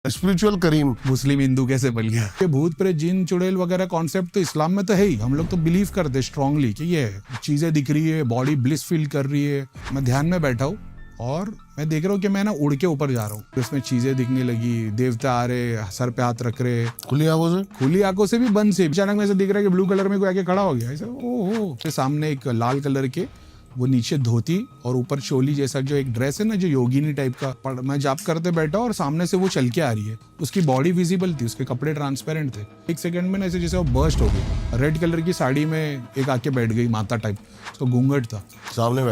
Spiritual करीम मुस्लिम हिंदू कैसे बन गया? ये भूत प्रेत जिन चुड़ैल वगैरह कॉन्सेप्ट तो इस्लाम में तो है ही। हम लोग तो बिलीव करते स्ट्रांगली कि ये चीजें दिख रही है, बॉडी ब्लिस फील कर रही है। मैं ध्यान में बैठा हूँ और मैं देख रहा हूँ कि मैं ना उड़ के ऊपर जा रहा हूँ। इसमें चीजें दिखने लगी, देवता आ रहे, सर पे हाथ रख रहे, खुली आंखों से भी बंद से। अचानक में ऐसा दिख रहा है कि ब्लू कलर में कोई आके खड़ा हो गया। ऐसा ओहो। सामने एक लाल कलर के, वो नीचे धोती और ऊपर चोली जैसा जो एक ड्रेस है ना, जो योगिनी टाइप का। मैं जाप करते बैठा और सामने से वो चल के आ रही है। उसकी बॉडी विजिबल थी, उसके कपड़े ट्रांसपेरेंट थे। एक सेकंड में ना ऐसे जैसे वो बर्स्ट हो गई। रेड कलर की साड़ी में एक आके बैठ गई, माता टाइप, उसको घूंघट था, सामने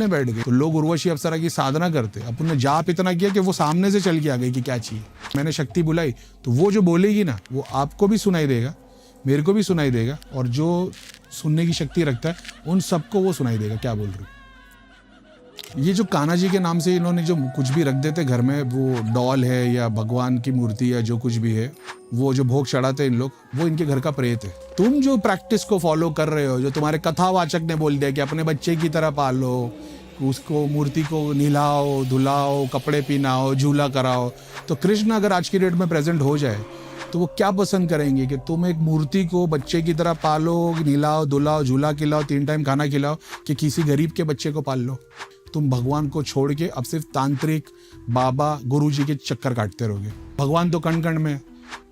बैठ गई। तो लोग उर्वशी अप्सरा की साधना करते, अपन ने जाप इतना किया कि वो सामने से चल के आ गई कि क्या चाहिए। मैंने शक्ति बुलाई तो वो जो बोलेगी ना, वो आपको भी सुनाई देगा, मेरे को भी सुनाई देगा, और जो सुनने की शक्ति रखता है उन सबको वो सुनाई देगा क्या बोल रही। ये जो कान्हा जी के नाम से इन्होंने जो कुछ भी रख देते घर में, वो डॉल है या भगवान की मूर्ति या जो कुछ भी है, वो जो भोग चढ़ाते हैं इन लोग, वो इनके घर का प्रेत है। तुम जो प्रैक्टिस को फॉलो कर रहे हो, जो तुम्हारे कथावाचक ने बोल दिया कि अपने बच्चे की तरह पालो, उसको मूर्ति को नहलाओ धुलाओ, कपड़े पहनाओ, झूला कराओ, तो कृष्ण अगर आज की डेट में प्रेजेंट हो जाए तो वो क्या पसंद करेंगे कि तुम एक मूर्ति को बच्चे की तरह पालो, नहलाओ धुलाओ, झूला खिलाओ, 3 टाइम खाना खिलाओ, कि किसी गरीब के बच्चे को पाल लो। तुम भगवान को छोड़ के अब सिर्फ तांत्रिक, बाबा, गुरुजी के चक्कर काटते रहोगे। भगवान तो कण कण में,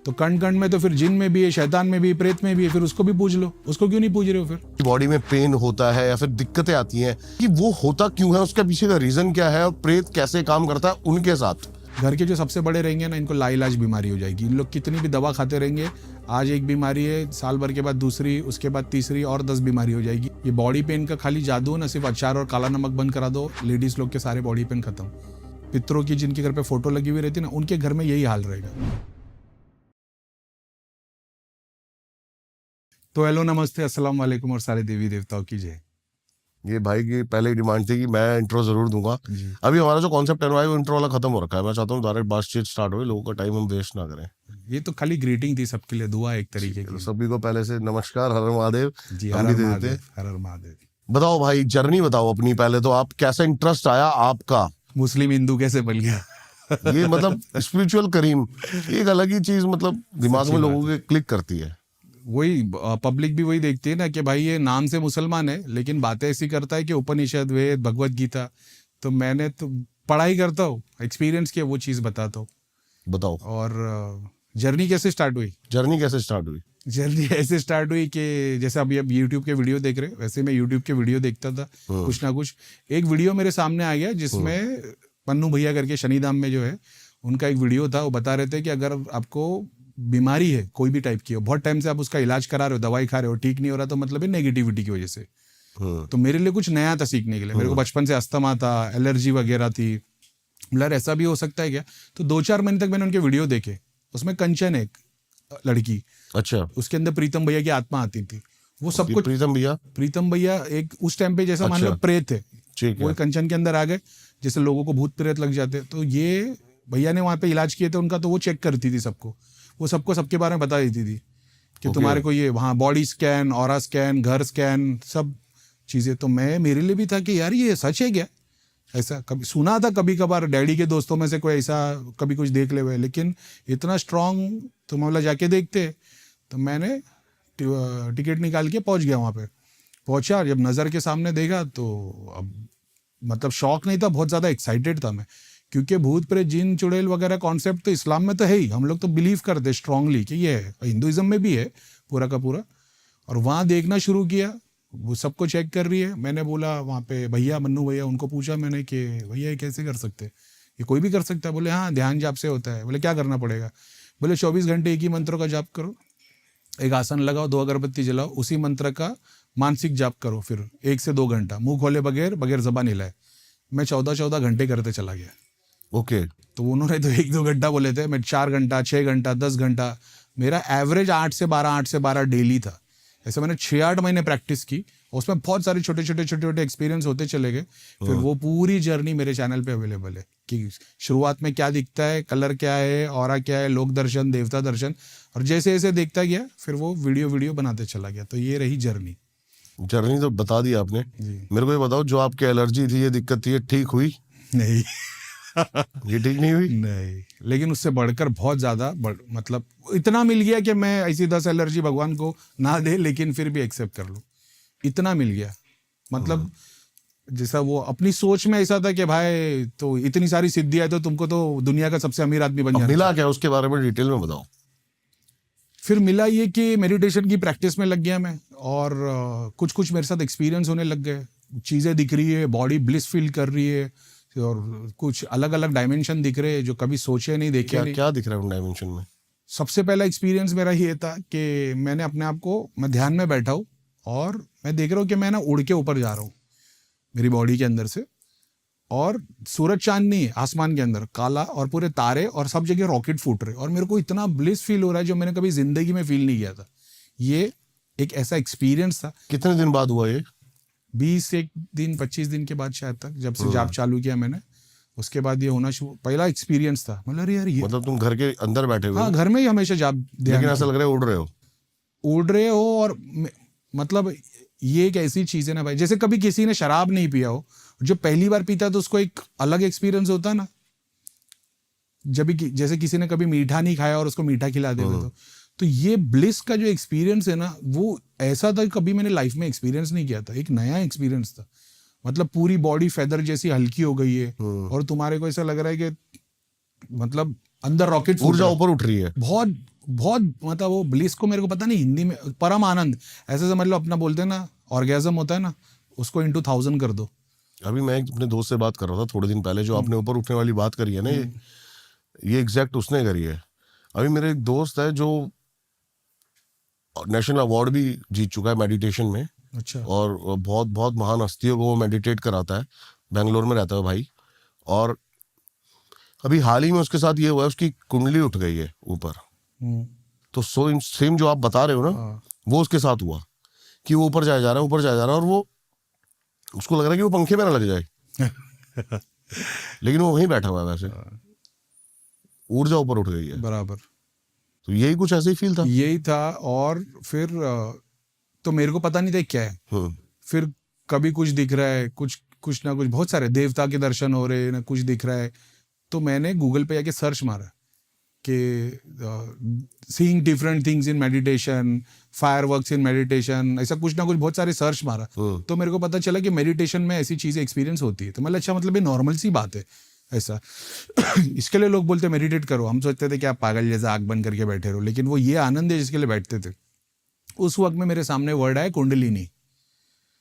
तो कण कण में तो फिर जिन में भी है, शैतान में भी है, प्रेत में भी है, फिर उसको भी पूछ लो। उसको क्यों नहीं पूछ रहे हो? फिर बॉडी में पेन होता है या फिर दिक्कतें आती हैं, कि वो होता क्यों है, उसके पीछे का रीजन क्या है, और प्रेत कैसे काम करता है उनके साथ। घर के जो सबसे बड़े रहेंगे ना, इनको लाइलाज बीमारी हो जाएगी। इन लोग कितनी भी दवा खाते रहेंगे, आज एक बीमारी है, साल भर के बाद दूसरी, उसके बाद तीसरी, और 10 बीमारी हो जाएगी। ये बॉडी पेन का खाली जादू ना, सिर्फ अचार और काला नमक बंद करा दो, लेडीज लोग के सारे बॉडी पेन खत्म। पितरों की जिनके घर पे फोटो लगी हुई रहती है ना, उनके घर में यही हाल रहेगा। तो हेलो, नमस्ते, अस्सलाम वालेकुम और सारे देवी देवताओं की जय। ये भाई की पहले ही डिमांड थी कि मैं इंट्रो जरूर दूंगा। अभी हमारा जो कॉन्सेप्ट है वो इंट्रो वाला खत्म हो रखा है। मैं चाहता हूँ डायरेक्ट बातचीत स्टार्ट हो, लोगों का टाइम हम वेस्ट ना करें। ये तो खाली ग्रीटिंग थी सबके लिए, दुआ एक तरीके की। सभी को पहले से नमस्कार, हर हर महादेव जी, हम हर भी हर दे महादेव, देते। हर हर महादेव। बताओ भाई, जर्नी बताओ अपनी पहले तो। आप कैसे इंटरेस्ट आया आपका? मुस्लिम हिंदू कैसे बन गया? ये मतलब स्पिरिचुअल करीम एक अलग ही चीज, मतलब दिमाग में लोगों के क्लिक करती है। वही पब्लिक भी वही देखती है ना कि भाई ये नाम से मुसलमान है लेकिन बातें ऐसी करता है कि उपनिषद, वेद, भगवत गीता। तो मैंने तो पढ़ाई करता हूँ, एक्सपीरियंस किया, वो चीज़ बताता हूँ। बताओ। और जर्नी कैसे स्टार्ट हुई? जर्नी ऐसे स्टार्ट हुई कि जैसे अभी अब यूट्यूब के वीडियो देख रहे, वैसे मैं यूट्यूब के वीडियो देखता था। कुछ ना कुछ एक वीडियो मेरे सामने आ गया जिसमें पन्नू भैया करके शनिधाम में जो है, उनका एक वीडियो था। वो बता रहे थे कि अगर आपको बीमारी है कोई भी टाइप की हो, बहुत टाइम से आप उसका इलाज करा रहे हो, दवाई खा रहे हो, ठीक नहीं हो रहा, तो मतलब है नेगेटिविटी की वजह से। तो मेरे लिए कुछ नया था सीखने के लिए। मेरे को बचपन से अस्थमा था, एलर्जी वगैरह थी। मतलब ऐसा भी हो सकता है क्या? तो 2-4 महीने तक मैंने उनके वीडियो देखे। उसमें कंचन, एक लड़की, अच्छा, उसके अंदर प्रीतम भैया की आत्मा आती थी। वो सब कुछ प्रीतम भैया एक उस टाइम पे जैसा मान लो प्रेत है, वो कंचन के अंदर आ गए, जैसे लोगों को भूत प्रेत लग जाते। तो ये भैया ने वहां पे इलाज किए थे उनका, तो वो चेक करती थी सबको, वो सबको सबके बारे में बता देती थी कि तुम्हारे को ये वहाँ बॉडी स्कैन, ऑरा स्कैन, घर स्कैन, सब चीज़ें। तो मेरे लिए भी था कि यार ये सच है क्या? ऐसा कभी सुना था, कभी कभार डैडी के दोस्तों में से कोई ऐसा कभी कुछ देख ले हुए, लेकिन इतना स्ट्रांग तो मामला जाके देखते। तो मैंने टिकट निकाल के पहुँच गया, वहाँ पे पहुँचा। जब नज़र के सामने देखा तो अब मतलब शौक नहीं था, बहुत ज़्यादा एक्साइटेड था मैं, क्योंकि भूत प्रेत जिन चुड़ैल वगैरह कॉन्सेप्ट तो इस्लाम में तो है ही। हम लोग तो बिलीव करते स्ट्रांगली कि ये है, हिंदुइज्म में भी है पूरा का पूरा। और वहाँ देखना शुरू किया, वो सबको चेक कर रही है। मैंने बोला वहाँ पे भैया, मन्नू भैया, उनको पूछा मैंने कि भैया ये कैसे कर सकते, ये कोई भी कर सकता है? बोले हाँ, ध्यान जाप से होता है। बोले क्या करना पड़ेगा? बोले 24 घंटे एक ही मंत्रों का जाप करो, एक आसन लगाओ, 2 अगरबत्ती जलाओ, उसी मंत्र का मानसिक जाप करो, फिर 1 से 2 घंटा मुंह खोले बगैर जबान हिलाए। मैं 14 घंटे करते चला गया। ओके। तो उन्होंने तो 1-2 घंटा बोले थे, मैं 4 घंटा, 6 घंटा, 10 घंटा, मेरा एवरेज 8 से 12 डेली था। ऐसे मैंने 6-8 महीने प्रैक्टिस की। उसमें बहुत सारे छोटे छोटे एक्सपीरियंस होते चले गए। फिर वो पूरी जर्नी मेरे चैनल पे अवेलेबल है कि शुरुआत में क्या दिखता है, कलर क्या है, ऑरा क्या है, लोक दर्शन, देवता दर्शन, और जैसे जैसे देखता गया फिर वो वीडियो बनाते चला गया। तो ये रही जर्नी तो बता दी आपने। मेरे को ये बताओ, जो आपकी एलर्जी थी, ये दिक्कत थी, ये ठीक हुई? नहीं। ये ठीक नहीं हुई? नहीं, लेकिन उससे बढ़कर बहुत ज़्यादा मतलब इतना मिल गया कि मैं ऐसी 10 एलर्जी भगवान को ना दे लेकिन फिर भी एक्सेप्ट कर लूँ, इतना मिल गया। मतलब जैसा वो अपनी सोच में ऐसा था कि भाई तो इतनी सारी सिद्धियाँ तो तुमको तो दुनिया का सबसे अमीर आदमी बन जाना। मिला क्या उसके बारे में डिटेल में बताओ। फिर मिला ये कि मेडिटेशन की प्रैक्टिस में लग गया मैं, और कुछ कुछ मेरे साथ एक्सपीरियंस होने लग गए, चीज़ें दिख रही है, बॉडी ब्लिस फील कर रही है, और कुछ अलग अलग डायमेंशन दिख रहे हैं जो कभी सोचे नहीं, देखे नहीं। क्या दिख रहा है उन डायमेंशन में? सबसे पहला एक्सपीरियंस मेरा ये था कि मैंने अपने आप को, मैं ध्यान में बैठा हूँ और मैं देख रहा हूँ कि मैं ना उड़ के ऊपर जा रहा हूँ मेरी बॉडी के अंदर से, और सूरज चांद नहीं है आसमान के अंदर, काला, और पूरे तारे और सब जगह रॉकेट फूट रहे, और मेरे को इतना ब्लिस फील हो रहा है जो मैंने कभी जिंदगी में फील नहीं किया था। ये एक ऐसा एक्सपीरियंस था। कितने दिन बाद हुआ ये? 21 दिन 25 दिन के बाद शायद तक, जब से जाप चालू किया मैंने, उसके बाद ये होना शुरू, पहला एक्सपीरियंस था। मतलब यार ये, मतलब तुम घर के अंदर बैठे हुए? हाँ, घर में ही हमेशा जाप, लेकिन ऐसा लग रहा है उड़ रहे हो। और मतलब ये एक ऐसी चीज है ना भाई, जैसे कभी किसी ने शराब नहीं पिया हो, जो पहली बार पीता है तो उसको एक अलग एक्सपीरियंस होता है ना। जब भी जैसे किसी ने कभी मीठा नहीं खाया और उसको मीठा खिला दे तो ये ब्लिस का जो एक्सपीरियंस है ना, वो ऐसा था कभी मैंने लाइफ में एक्सपीरियंस नहीं किया था। एक नया एक्सपीरियंस था। मतलब पूरी बॉडी फेदर जैसी हल्की हो गई है, और तुम्हारे को ऐसा लग रहा है कि मतलब अंदर रॉकेट, ऊर्जा ऊपर उठ रही है बहुत बहुत। मतलब वो ब्लिस को मेरे को पता नहीं हिंदी में, परम आनंद ऐसे समझ लो, अपना बोलते हैं ना ऑर्गेजम होता है ना, उसको into 1000 कर दो। अभी मैं अपने दोस्त से बात कर रहा था थोड़े दिन पहले, जो आपने ऊपर उठने वाली बात करी है ना, ये एग्जैक्ट उसने करी है। अभी मेरे एक दोस्त है जो नेशनल अवार्ड भी जीत चुका है मेडिटेशन में। अच्छा। और बहुत बहुत महान हस्तियों को वो मेडिटेट कराता है, बेंगलोर में रहता है भाई। और अभी हाल ही में उसके साथ ये हुआ है, उसकी कुंडली उठ गई है ऊपर। तो सेम जो आप बता रहे हो ना, वो उसके साथ हुआ कि वो ऊपर जाया जा रहा है, ऊपर जाया जा रहा है, और वो उसको लग रहा है कि वो पंखे में ना लग जाए लेकिन वो वहीं बैठा हुआ है, वैसे ऊर्जा ऊपर उठ गई है बराबर। तो यही कुछ ऐसे ही फील था। यही था। और फिर तो मेरे को पता नहीं था क्या है। फिर कभी कुछ दिख रहा है, कुछ ना कुछ, बहुत सारे देवता के दर्शन हो रहे हैं ना, कुछ दिख रहा है। तो मैंने गूगल पे जाके सर्च मारा कि seeing different things in meditation, fireworks in meditation, ऐसा कुछ ना कुछ बहुत सारे सर्च मारा। तो मेरे को पता चला कि मेडिटेशन में ऐसी चीजें एक्सपीरियंस होती है। तो मतलब अच्छा, मतलब ये नॉर्मल सी बात है ऐसा इसके लिए लोग बोलते मेडिटेट करो। हम सोचते थे कि आप पागल जैसा आंख बंद करके बैठे रहो, लेकिन वो ये आनंद है जिसके लिए बैठते थे। उस वक्त में मेरे सामने वर्ड आया कुंडलिनी।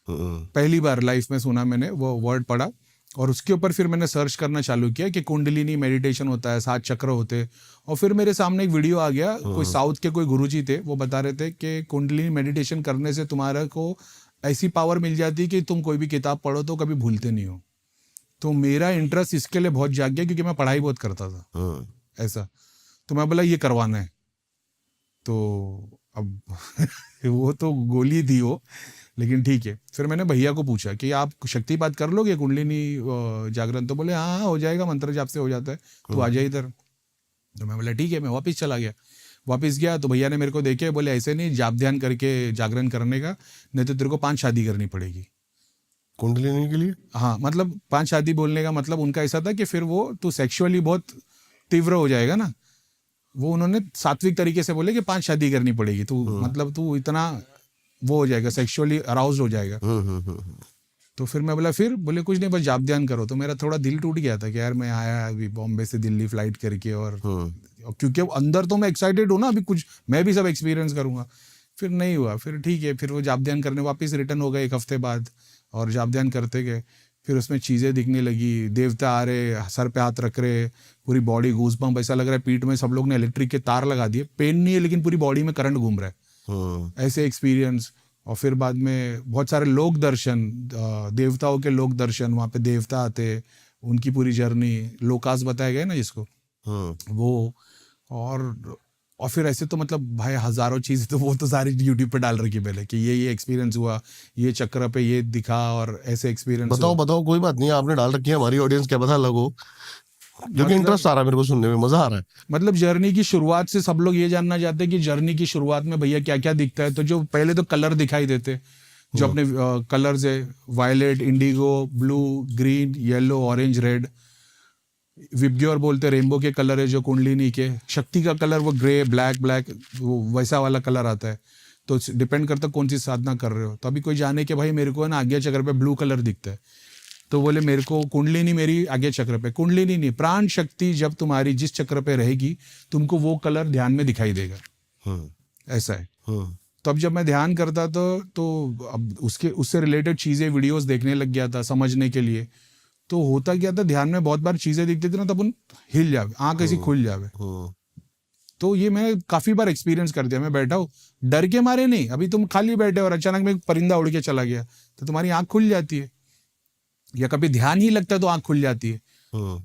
पहली बार लाइफ में सुना मैंने, वो वर्ड पढ़ा, और उसके ऊपर फिर मैंने सर्च करना चालू किया कि कुंडलिनी मेडिटेशन होता है, 7 चक्र होते। और फिर मेरे सामने एक वीडियो आ गया, कोई साउथ के कोई गुरुजी थे, वो बता रहे थे कि कुंडलिनी मेडिटेशन करने से तुम्हारा को ऐसी पावर मिल जाती है कि तुम कोई भी किताब पढ़ो तो कभी भूलते नहीं हो। तो मेरा इंटरेस्ट इसके लिए बहुत जाग गया, क्योंकि मैं पढ़ाई बहुत करता था ऐसा। तो मैं बोला ये करवाना है। तो अब वो तो गोली थी वो, लेकिन ठीक है। फिर मैंने भैया को पूछा कि आप शक्तिपात कर लोगे कुंडलिनी जागरण? तो बोले हाँ हो जाएगा, मंत्र जाप से हो जाता है, तो आ जाए इधर। तो मैं बोला ठीक है। मैं वापस चला गया। वापस गया तो भैया ने मेरे को देखे, बोले ऐसे नहीं जाप ध्यान करके जागरण करने का, नहीं तो तेरे को 5 शादी करनी पड़ेगी कुंडलिनी के लिए। हाँ, मतलब 5 शादी बोलने का मतलब उनका ऐसा था कि फिर वो तू सेक्सुअली बहुत तीव्र हो जाएगा ना। वो उन्होंने सात्विक तरीके से बोले कि 5 शादी करनी पड़ेगी, तू मतलब तू इतना वो हो जाएगा, सेक्सुअली अराउज हो जाएगा। तो फिर मैं बोला, फिर बोले कुछ नहीं, बस जाप ध्यान करो। तो मेरा थोड़ा दिल टूट गया था कि यार मैं आया अभी बॉम्बे से दिल्ली फ्लाइट करके, और क्योंकि अंदर तो मैं एक्साइटेड हूँ ना, अभी कुछ मैं भी सब एक्सपीरियंस करूंगा। फिर नहीं हुआ। फिर ठीक है, फिर वो जाप ध्यान करने वापस रिटर्न हो गए 1 हफ्ते बाद, और जाप ध्यान करते गए। फिर उसमें चीज़ें दिखने लगी, देवता आ रहे, सर पे हाथ रख रहे, पूरी बॉडी गूज़बम्प, ऐसा लग रहा है पीठ में सब लोग ने इलेक्ट्रिक के तार लगा दिए। पेन नहीं है लेकिन पूरी बॉडी में करंट घूम रहा है, ऐसे एक्सपीरियंस। और फिर बाद में बहुत सारे लोक दर्शन, देवताओं के लोक दर्शन, वहाँ पे देवता आते, उनकी पूरी जर्नी, लोकास बताया गया ना जिसको, वो। और फिर ऐसे तो मतलब भाई हजारों चीज़ें तो वो तो सारी यूट्यूब पे डाल रखी पहले कि ये एक्सपीरियंस हुआ, ये चक्र पे ये दिखा, और ऐसे एक्सपीरियंस। बताओ कोई बात नहीं, आपने डाल रखी है, हमारी ऑडियंस क्या पता लगो, क्योंकि इंटरेस्ट आ रहा है मेरे को, सुनने में मजा आ रहा है। मतलब जर्नी की शुरुआत से सब लोग ये जानना चाहते हैं कि जर्नी की शुरुआत में भैया क्या क्या दिखता है। तो जो पहले तो कलर दिखाई देते, जो अपने कलर्स है, violet, indigo, blue, green, yellow, orange, red. VIBGYOR बोलते रेनबो के कलर है जो कुंडलिनी के, शक्ति का कलर वो ग्रे ब्लैक वो वैसा वाला कलर आता है। तो डिपेंड करता है कौन सी साधना कर रहे हो। तो अभी कोई जाने कि भाई मेरे को ना आज्ञा चक्र पे ब्लू कलर दिखता है, तो बोले मेरे को कुंडलिनी मेरी आज्ञा चक्र पे, कुंडलिनी नहीं, प्राण शक्ति जब तुम्हारी जिस चक्र पे रहेगी तुमको वो कलर ध्यान में दिखाई देगा। ऐसा है। तो अब जब मैं ध्यान करता तो अब उससे रिलेटेड चीजें वीडियोस देखने लग गया था समझने के लिए। तो होता क्या था, ध्यान में बहुत बार चीजें दिखती थी ना, तब उन हिल जावे, आंख ऐसी खुल जावे। तो ये मैंने काफी बार एक्सपीरियंस कर दिया। मैं बैठा हूँ डर के मारे नहीं, अभी तुम खाली बैठे और अचानक में एक परिंदा उड़ के चला गया तो तुम्हारी आंख खुल जाती है, या कभी ध्यान ही लगता है तो आंख खुल जाती है।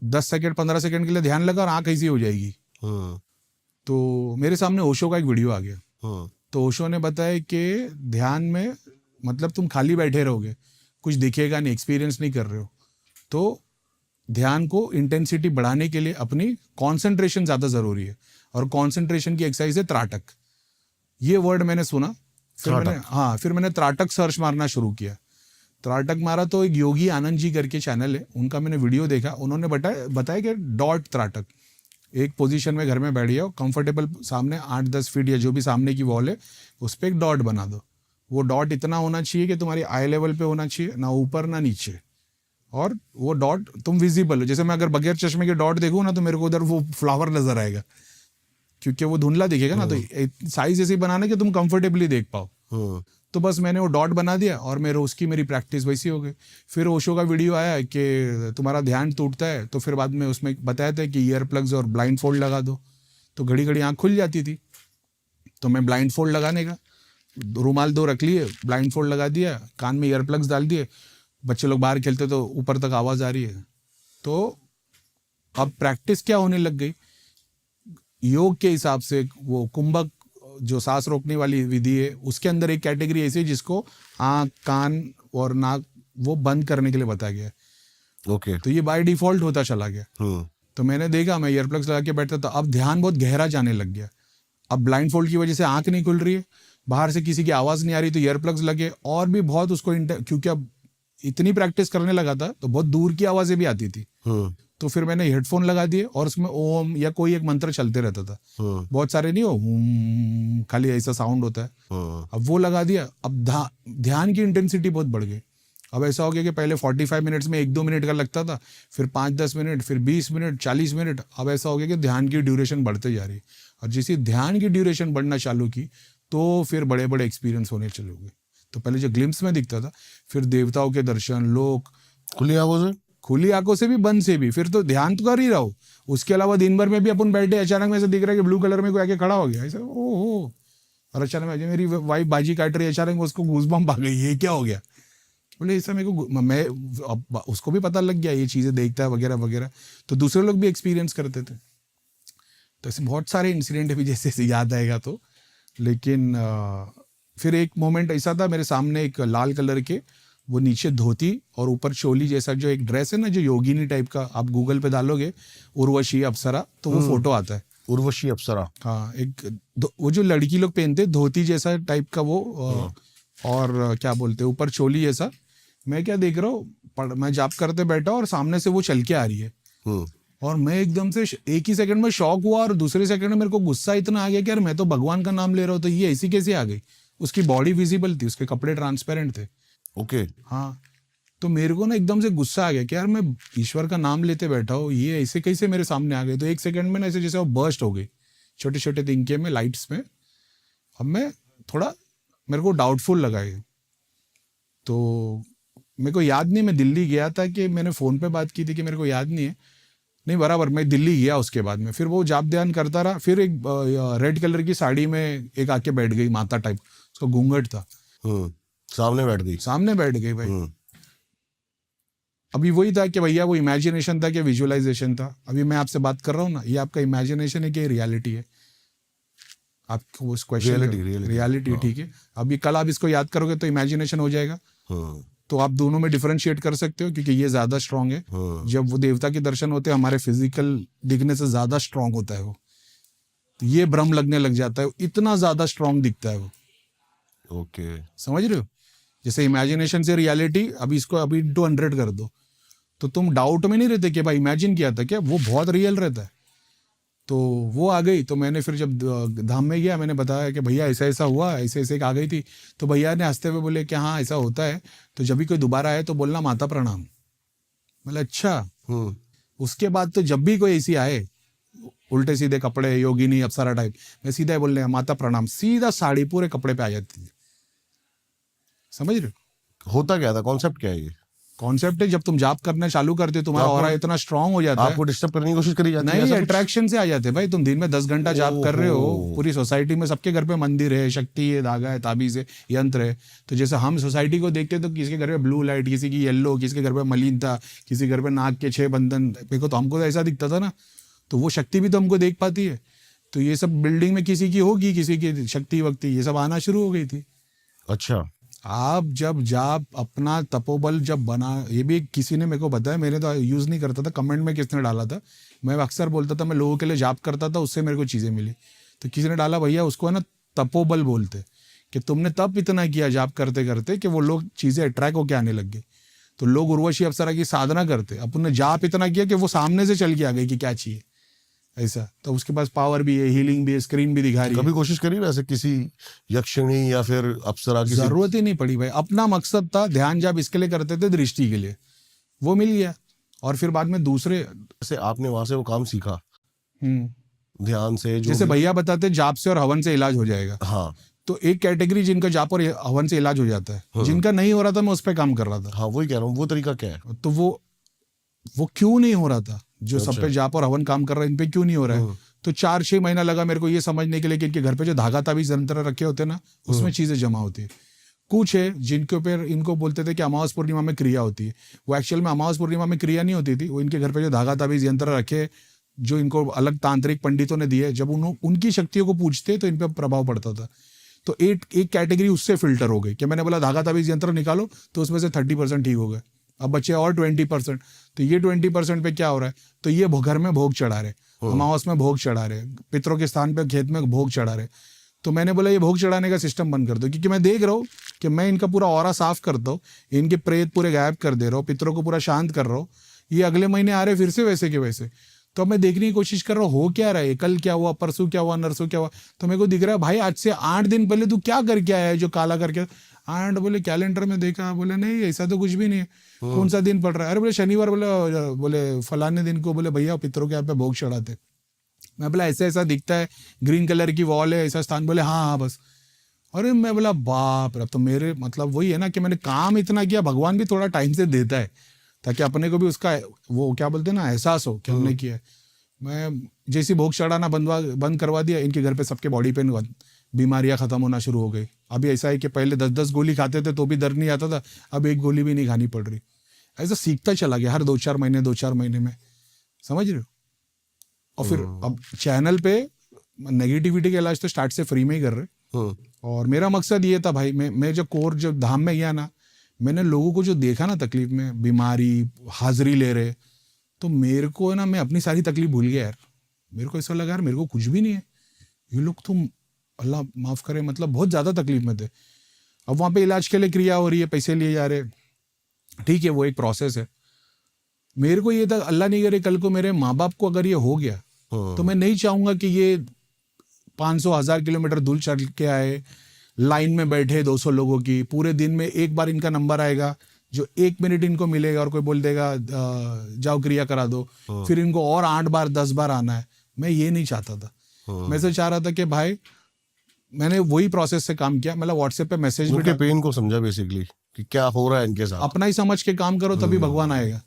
10 सेकंड 15 सेकंड के लिए ध्यान लगा और आंख ऐसी हो जाएगी। तो मेरे सामने ओशो का एक वीडियो आ गया। तो ओशो ने बताया कि ध्यान में मतलब तुम खाली बैठे रहोगे, कुछ दिखेगा नहीं, एक्सपीरियंस नहीं कर रहे हो। तो ध्यान को इंटेंसिटी बढ़ाने के लिए अपनी कंसंट्रेशन ज्यादा जरूरी है, और कंसंट्रेशन की एक्सरसाइज है त्राटक। ये वर्ड मैंने सुना, फिर मैंने त्राटक सर्च मारना शुरू किया। त्राटक मारा तो एक योगी आनंद जी करके चैनल है, उनका मैंने वीडियो देखा। उन्होंने बताया कि डॉट त्राटक, एक पोजीशन में घर में बैठ जाओ कंफर्टेबल, सामने 8-10 फीट या जो भी सामने की वॉल है उस पर एक डॉट बना दो। वो डॉट इतना होना चाहिए कि तुम्हारी आई लेवल पे होना चाहिए, ना ऊपर ना नीचे, और वो डॉट तुम विजिबल हो। जैसे मैं अगर बगैर चश्मे के डॉट देखूँ ना तो मेरे को उधर वो फ्लावर नजर आएगा, क्योंकि वो धुंधला दिखेगा ना। तो साइज ऐसे बनाना कि तुम कंफर्टेबली देख पाओ। तो बस मैंने वो डॉट बना दिया और मेरी प्रैक्टिस वैसी हो गई। फिर ओशो का वीडियो आया कि तुम्हारा ध्यान टूटता है, तो फिर बाद में उसमें बताया था कि ईयर प्लग्स और ब्लाइंड फोल्ड लगा दो, तो घड़ी घड़ी आँख खुल जाती थी। तो मैं ब्लाइंड फोल्ड लगाने का रूमाल 2 रख लिए, ब्लाइंड फोल्ड लगा दिया, कान में ईयर प्लग्स डाल दिए। बच्चे लोग बाहर खेलते तो ऊपर तक आवाज़ आ रही है। तो अब प्रैक्टिस क्या होने लग गई, योग के हिसाब से वो कुंभक जो सांस रोकने वाली विधि है उसके अंदर एक कैटेगरी ऐसी है जिसको आँख कान और नाक वो बंद करने के लिए बताया गया है। ओके। तो ये बाय डिफॉल्ट होता चला गया। तो मैंने देखा, मैं ईयरप्लग्स लगा के बैठता था, अब ध्यान बहुत गहरा जाने लग गया। अब ब्लाइंड फोल्ड की वजह से आंख नहीं खुल रही है, बाहर से किसी की आवाज़ नहीं आ रही, तो ईयरप्लग्स लगे और भी बहुत उसको क्योंकि अब इतनी प्रैक्टिस करने लगा था तो बहुत दूर की आवाज़ें भी आती थी। तो फिर मैंने हेडफोन लगा दिए और उसमें ओम या कोई एक मंत्र चलते रहता था। बहुत सारे नहीं हो, खाली ऐसा साउंड होता है। अब वो लगा दिया। अब ध्यान की इंटेंसिटी बहुत बढ़ गई। अब ऐसा हो गया कि पहले 45 मिनट्स में 1-2 मिनट का लगता था, फिर 5-10 मिनट, फिर 20 मिनट, 40 मिनट। अब ऐसा हो गया कि ध्यान की ड्यूरेशन बढ़ते जा रही है, और जैसे ध्यान की ड्यूरेशन बढ़ना चालू की तो फिर बड़े बड़े एक्सपीरियंस होने चले गए। तो पहले जो ग्लिम्स में दिखता था, फिर देवताओं के दर्शन, लोग खुली आंखों से भी बंद से भी, फिर तो ध्यान तो कर ही रहो। उसके अलावा दिन भर में भी अपन बैठे, अचानक में से दिख रहा है कि ब्लू कलर में कोई आके खड़ा हो गया ऐसा, ओहो। और अचानक में मेरी वाइफ बाजी काट रही है, अचानक में उसको गूज़बम्प आ गई, ये क्या हो गया। बोले ऐसा मेरे को, मैं अब उसको भी पता लग गया ये चीज़ें देखता है वगैरह वगैरह, तो दूसरे लोग भी एक्सपीरियंस करते थे। तो ऐसे बहुत सारे इंसिडेंट अभी जैसे याद आएगा तो। लेकिन फिर एक मोमेंट ऐसा था, मेरे सामने एक लाल कलर के वो नीचे धोती और ऊपर चोली जैसा जो एक ड्रेस है ना, जो योगिनी टाइप का, आप गूगल पे डालोगे उर्वशी अप्सरा तो वो फोटो आता है। उर्वशी अप्सरा, हाँ, एक वो जो लड़की लोग पहनते धोती जैसा टाइप का वो, और क्या बोलते हैं ऊपर चोली जैसा। मैं क्या देख रहा हूँ, मैं जाप करते बैठा और सामने से वो चल के आ रही है, और मैं एकदम से एक ही सेकंड में शॉक हुआ, और दूसरे सेकंड में मेरे को गुस्सा इतना आ गया कि यार मैं तो भगवान का नाम ले रहा हूँ, तो ये ऐसी कैसे आ गई। उसकी बॉडी विजिबल थी, उसके कपड़े ट्रांसपेरेंट थे। ओके। हाँ, तो मेरे को ना एकदम से गुस्सा आ गया कि यार मैं ईश्वर का नाम लेते बैठा हूँ, ये ऐसे कैसे मेरे सामने आ गए। तो एक सेकंड में ना ऐसे जैसे वो बर्स्ट हो गई छोटे छोटे तिनके में, लाइट्स में। अब मैं थोड़ा, मेरे को डाउटफुल लगा ये। तो मेरे को याद नहीं, मैं दिल्ली गया था कि मैंने फ़ोन पे बात की थी कि मेरे को याद नहीं है। नहीं, बराबर मैं दिल्ली गया उसके बाद में, फिर वो जाप ध्यान करता रहा। फिर एक रेड कलर की साड़ी में एक आके बैठ गई, माता टाइप, उसका घूंघट था, सामने बैठ गई भाई। अभी वही था कि भैया वो इमेजिनेशन था कि विजुअलाइजेशन था। अभी मैं आपसे बात कर रहा हूँ ना, ये आपका इमेजिनेशन है कि रियलिटी है। आपको उस क्वेश्चन रियलिटी, ठीक है। अभी कल आप इसको याद करोगे तो इमेजिनेशन हो जाएगा। तो आप दोनों में डिफरेंशिएट कर सकते हो, क्योंकि ये ज्यादा स्ट्रांग है। जब वो देवता के दर्शन होते हैं, हमारे फिजिकल दिखने से ज्यादा स्ट्रांग होता है वो, तो ये भ्रम लगने लग जाता है, इतना ज्यादा स्ट्रांग दिखता है वो। ओके, समझ रहे हो। जैसे इमेजिनेशन से रियलिटी, अभी इसको अभी 200 कर दो, तो तुम डाउट में नहीं रहते कि भाई इमेजिन किया था क्या, वो बहुत रियल रहता है। तो वो आ गई, तो मैंने फिर जब धाम में गया मैंने बताया कि भैया ऐसा ऐसा हुआ, ऐसे ऐसे आ गई थी। तो भैया ने हंसते हुए बोले कि हाँ ऐसा होता है, तो जब भी कोई दोबारा आए तो बोलना माता प्रणाम। मतलब अच्छा। उसके बाद तो जब भी कोई ऐसी आए उल्टे सीधे कपड़े, योगिनी अप्सरा टाइप, मैं सीधा ही बोलने माता प्रणाम, सीधा साड़ी पूरे कपड़े पे आ जाती थी। समझ रहे हो? होता क्या था, कॉन्सेप्ट क्या है ये? कॉन्सेप्ट है जब तुम जाप करना चालू करते हो तुम्हारा ऑरा इतना स्ट्रांग हो जाता है, आपको डिस्टर्ब करने की कोशिश करी जाती है? नहीं, अट्रैक्शन से आ जाते हैं भाई। तुम दिन में 10 घंटा जाप कर रहे हो, पूरी सोसाइटी में सबके घर पे मंदिर है, शक्ति है, धागा है, ताबीज है, यंत्र है। तो जैसे हम सोसाइटी को देखते हैं तो किसी के घर पे ब्लू लाइट, किसी की येलो, किसी के घर पे मलिनता, किसी के घर पे नाग के 6 बंधन, देखो तो हमको तो ऐसा दिखता था ना। तो वो शक्ति भी तो हमको देख पाती है। तो ये सब बिल्डिंग में किसी की होगी, किसी की शक्ति वक्ति, ये सब आना शुरू हो गई थी। अच्छा। आप जब जाप अपना तपोबल जब बना, ये भी किसी ने मेरे को बताया, मैंने तो यूज़ नहीं करता था, कमेंट में किसने डाला था, मैं अक्सर बोलता था मैं लोगों के लिए जाप करता था, उससे मेरे को चीज़ें मिली। तो किसी ने डाला भैया उसको है ना तपोबल बोलते, कि तुमने तप इतना किया जाप करते करते कि वो लोग चीज़ें अट्रैक्ट होकर आने लग गई। तो लोग उर्वशी अप्सरा की साधना करते, अपन ने जाप इतना किया कि वो सामने से चल के आ गई कि क्या चाहिए ऐसा। तो उसके पास पावर भी है, हीलिंग भी है, स्क्रीन भी दिखा रही है। कभी कोशिश करी वैसे किसी यक्षिणी या फिर अप्सरा की? जरूरत ही नहीं पड़ी भाई, अपना मकसद था, ध्यान जब इसके लिए करते थे दृष्टि के लिए, वो मिल गया। और फिर बाद में दूसरे जैसे आपने वहां से वो काम सीखा ध्यान से, जो जैसे भैया बताते जाप से और हवन से इलाज हो जाएगा। हाँ। तो एक कैटेगरी जिनका जाप और हवन से इलाज हो जाता है, जिनका नहीं हो रहा था मैं उस पर काम कर रहा था। हाँ वही कह रहा हूँ, वो तरीका क्या है? तो वो क्यों नहीं हो रहा था, जो सब पे जाप और हवन काम कर रहा है इन पे क्यों नहीं हो रहा है। तो 4-6 महीना लगा मेरे को ये समझने के लिए कि इनके घर पे जो धागा ताबीज यंत्र रखे होते हैं ना, उसमें चीजें जमा होती है। कुछ है जिनके ऊपर इनको बोलते थे कि अमावस पूर्णिमा में क्रिया होती है, वो एक्चुअल में अमावस पूर्णिमा में क्रिया नहीं होती थी। वो इनके घर पे जो धागा ताबीज यंत्र रखे, जो इनको अलग तांत्रिक पंडितों ने दिए, जब उनकी शक्तियों को पूछते तो इन पर प्रभाव पड़ता था। तो एक कैटेगरी उससे फिल्टर हो गई कि मैंने बोला धागा ताबीज यंत्र निकालो, तो उसमें से 30% ठीक हो गए, अब बचे और 20%। तो ये 20% पे क्या हो रहा है, तो ये घर में भोग चढ़ा रहे, अमावस में भोग चढ़ा रहे, पितरों के स्थान पे खेत में भोग चढ़ा रहे। तो मैंने बोला ये भोग चढ़ाने का सिस्टम बंद कर दो, क्योंकि मैं देख रहा हूँ कि मैं इनका पूरा ऑरा साफ करता हूँ, इनके प्रेत पूरे गायब कर दे रहा हूँ, पितरों को पूरा शांत कर रहा हूँ, ये अगले महीने आ रहे फिर से वैसे के वैसे। तो मैं देखने की कोशिश कर रहा हूँ हो क्या रहा है, कल क्या हुआ, परसों क्या हुआ, नरसों क्या हुआ। तो मेरे को दिख रहा है भाई आज से 8 दिन पहले तू क्या करके आया है जो काला करके। 8 बोले कैलेंडर में देखा, बोले नहीं ऐसा तो कुछ भी नहीं है। कौन सा दिन पड़ रहा है? अरे बोले शनिवार, बोले फलाने दिन को, बोले भैया पितरों के यहाँ पे भोग चढ़ाते। मैं बोला ऐसा ऐसा दिखता है, ग्रीन कलर की वॉल है, ऐसा स्थान। बोले हाँ हाँ बस। अरे मैं बोला बाप रे, तो मेरे मतलब वही है ना कि मैंने काम इतना किया, भगवान भी थोड़ा टाइम से देता है ताकि अपने को भी उसका वो क्या बोलते हैं ना एहसास हो कि हमने किया है। मैं जैसी भोग चढ़ाना बंद करवा दिया, इनके घर पे सबके बॉडी पेन बीमारियां खत्म होना शुरू हो गई। अभी ऐसा है कि पहले 10-10 गोली खाते थे तो भी दर्द नहीं आता था, अब 1 गोली भी नहीं खानी पड़ रही। ऐसा सीखता चला गया हर 2-4 महीने में, समझ रहे हो। और फिर अब चैनल पे नेगेटिविटी का इलाज तो स्टार्ट से फ्री में ही कर रहे। और मेरा मकसद ये था भाई, मैं जब धाम में गया ना, मैंने लोगों को जो देखा ना तकलीफ में, बीमारी, हाजिरी ले रहे, तो मेरे को ना मैं अपनी सारी तकलीफ भूल गया यार। मेरे को ऐसा लगा यार मेरे को कुछ भी नहीं है, ये लोग तो अल्लाह माफ करे मतलब बहुत ज्यादा तकलीफ में थे। अब वहां पे इलाज के लिए क्रिया हो रही है, पैसे लिए जा रहे, ठीक है वो एक प्रोसेस है। मेरे को ये था अल्लाह नहीं करे कल को मेरे माँ बाप को अगर ये हो गया तो मैं नहीं चाहूंगा कि ये 500-1000 किलोमीटर दूर चल के आए, लाइन में बैठे 200 लोगों की, पूरे दिन में एक बार इनका नंबर आएगा जो 1 मिनट इनको मिलेगा और कोई बोल देगा जाओ क्रिया करा दो, फिर इनको और 8 बार 10 बार आना है। मैं ये नहीं चाहता था। मैं तो चाह रहा था कि भाई मैंने वही प्रोसेस से काम किया, मतलब व्हाट्सएप पे मैसेज उनके पेन को समझा बेसिकली कि क्या हो रहा है इनके साथ, अपना ही समझ के काम करो तभी भगवान आएगा।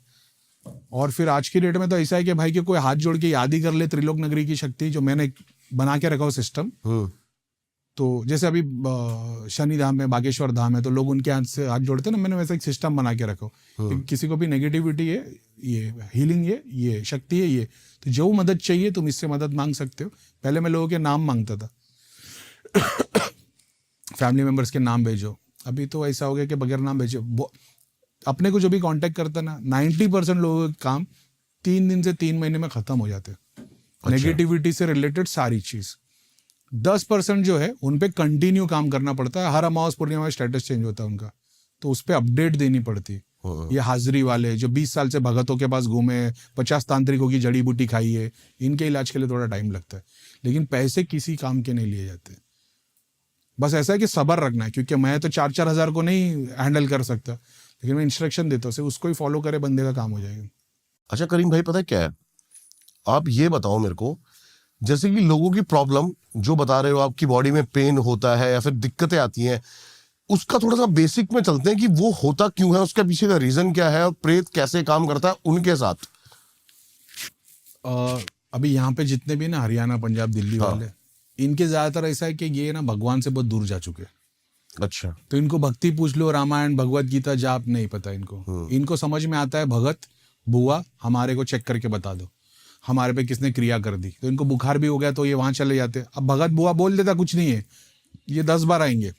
और फिर आज की डेट में तो ऐसा है कि भाई कि कोई हाथ जोड़ के याद ही कर ले त्रिलोक नगरी की शक्ति जो मैंने बना के रखा हो सिस्टम। तो जैसे अभी शनि धाम है, बागेश्वर धाम है, तो लोग उनके हाथ से हाथ जोड़ते हैं ना, मैंने वैसा एक सिस्टम बना के रखा हो। किसी को भी नेगेटिविटी है, ये हीलिंग है, ये शक्ति है, ये तो जो मदद चाहिए तुम इससे मदद मांग सकते हो। पहले मैं लोगों के नाम मांगता था फैमिली मेंबर्स के नाम भेजो, अभी तो ऐसा हो गया कि बगैर नाम भेजो। अपने को जो भी कांटेक्ट करता ना 90% लोगों के काम 3 दिन से 3 महीने में खत्म हो जाते हैं। नेगेटिविटी से रिलेटेड सारी चीज। 10% जो है उन पे कंटिन्यू काम करना पड़ता है। हर अमावस पूर्णिमा में स्टेटस चेंज होता है उनका, तो उस पर अपडेट देनी पड़ती है। ये हाजिरी वाले जो 20 साल से भगतों के पास घूमे, 50 तांत्रिकों की जड़ी बूटी खाई है, इनके इलाज के लिए थोड़ा टाइम लगता है, लेकिन पैसे किसी काम के नहीं लिए जाते। बस ऐसा है कि सब्र रखना है, क्योंकि मैं तो 4-4 हज़ार को नहीं हैंडल कर सकता, लेकिन मैं इंस्ट्रक्शन देता हूँ, उसको ही फॉलो करे, बंदे का काम हो जाएगा। अच्छा करीम भाई, पता है क्या है, आप ये बताओ मेरे को, जैसे कि लोगों की प्रॉब्लम जो बता रहे हो, आपकी बॉडी में पेन होता है या फिर दिक्कतें आती हैं, उसका थोड़ा सा बेसिक में चलते हैं कि वो होता क्यों है, उसके पीछे का रीजन क्या है और प्रेत कैसे काम करता है उनके साथ। अभी यहाँ पे जितने भी ना हरियाणा, पंजाब, दिल्ली वाले, इनके ज्यादातर ऐसा है कि ये ना भगवान से बहुत दूर जा चुके हैं। अच्छा। तो इनको भक्ति पूछ लो, रामायण, भगवत गीता, जाप नहीं पता इनको। इनको समझ में आता है भगत बुआ हमारे को चेक करके बता दो, हमारे पे किसने क्रिया कर दी। तो इनको बुखार भी हो गया तो ये वहां चले जाते। अब भगत बुआ बोल देता कुछ नहीं है, ये 10 बार आएंगे,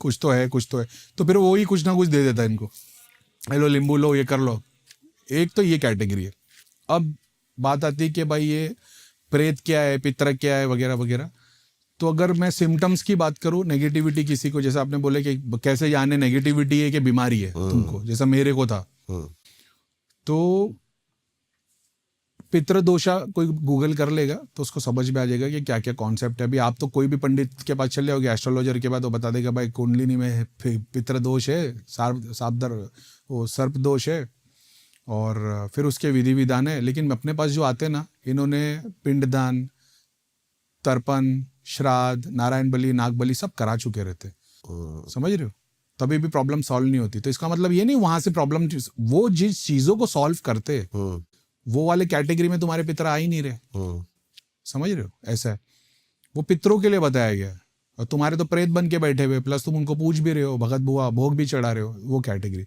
कुछ तो है, कुछ तो है, तो फिर वो ही कुछ ना कुछ दे देता है इनको, हेलो लींबू लो, ये कर लो। एक तो ये कैटेगरी है। अब बात आती है कि भाई ये प्रेत क्या है, पितर क्या है, वगैरह वगैरह। तो अगर मैं सिम्टम्स की बात करूं, नेगेटिविटी किसी को, जैसा आपने बोले कि कैसे जाने नेगेटिविटी है कि बीमारी है तुमको, जैसा मेरे को था, तो पितृदोषा कोई गूगल कर लेगा तो उसको समझ में आ जाएगा कि क्या क्या कॉन्सेप्ट है। अभी आप तो कोई भी पंडित के पास चले जाओगे, एस्ट्रोलॉजर के बाद, वो बता देगा भाई कुंडलिनी में पितृदोष है, वो सर्प दोष है, और फिर उसके विधि विधान है। लेकिन अपने पास जो आते ना, इन्होंने पिंडदान, तर्पण, श्राद्ध, नारायण बलि, नाग बलि सब करा चुके रहते, समझ रहे हो, तभी भी प्रॉब्लम सॉल्व नहीं होती। तो इसका मतलब ये नहीं वहां से प्रॉब्लम, वो जिस चीजों को सॉल्व करते वो वाले कैटेगरी में तुम्हारे पितर आ ही नहीं रहे, समझ रहे हो, ऐसा है। वो पितरों के लिए बताया गया, और तुम्हारे तो प्रेत बन के बैठे हुए, प्लस तुम उनको पूछ भी रहे हो, भगत बुआ भोग भी चढ़ा रहे हो, वो कैटेगरी।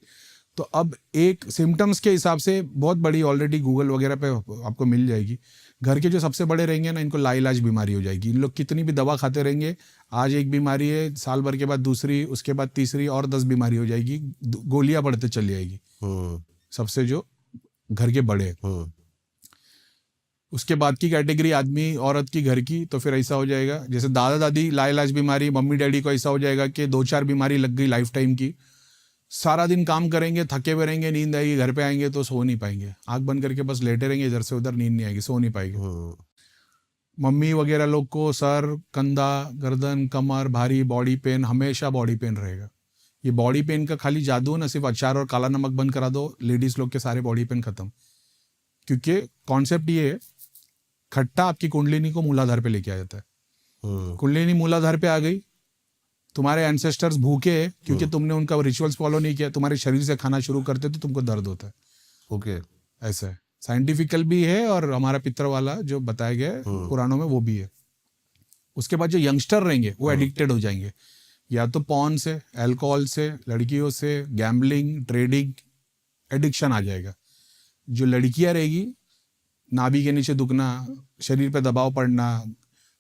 तो अब एक सिम्टम्स के हिसाब से बहुत बड़ी ऑलरेडी गूगल वगैरह पे आपको मिल जाएगी। घर के जो सबसे बड़े रहेंगे ना, इनको लाइलाज बीमारी हो जाएगी। इन लोग कितनी भी दवा खाते रहेंगे, आज एक बीमारी है, साल भर के बाद दूसरी, उसके बाद तीसरी, और 10 बीमारी हो जाएगी, गोलियां बढ़ते चली जाएगी। सबसे जो घर के बड़े, उसके बाद की कैटेगरी आदमी औरत की घर की, तो फिर ऐसा हो जाएगा जैसे दादा दादी लाइलाज बीमारी, मम्मी डैडी को ऐसा हो जाएगा कि 2-4 बीमारी लग गई लाइफ टाइम की। सारा दिन काम करेंगे, थके हुए रहेंगे, नींद आएगी, घर पे आएंगे तो सो नहीं पाएंगे, आंख बंद करके बस लेटे रहेंगे, इधर से उधर, नींद नहीं आएगी, सो नहीं पाएंगे। मम्मी वगैरह लोग को सर, कंधा, गर्दन, कमर, भारी बॉडी पेन, हमेशा बॉडी पेन रहेगा। ये बॉडी पेन का खाली जादू ना, सिर्फ अचार और काला नमक बंद करा दो, लेडीज लोग के सारे बॉडी पेन खत्म। क्योंकि कॉन्सेप्ट ये है, खट्टा आपकी कुंडलिनी को मूलाधार पे लेके आ जाता है। कुंडलिनी मूलाधार पे आ गई, तुम्हारे एंसेस्टर्स भूखे हैं क्योंकि तुमने उनका रिचुअल्स फॉलो नहीं किया, तुम्हारे शरीर से खाना शुरू करते तो तुमको दर्द होता है। ओके, ऐसा है, साइंटिफिकल भी है, और हमारा पितर वाला जो बताया गया है पुराणों में वो भी है। उसके बाद जो यंगस्टर रहेंगे वो एडिक्टेड हो जाएंगे, या तो पॉर्न से, अल्कोहल से, लड़कियों से, गैम्बलिंग, ट्रेडिंग, एडिक्शन आ जाएगा। जो लड़कियां रहेगी, नाभि के नीचे दुखना, शरीर पे दबाव पड़ना,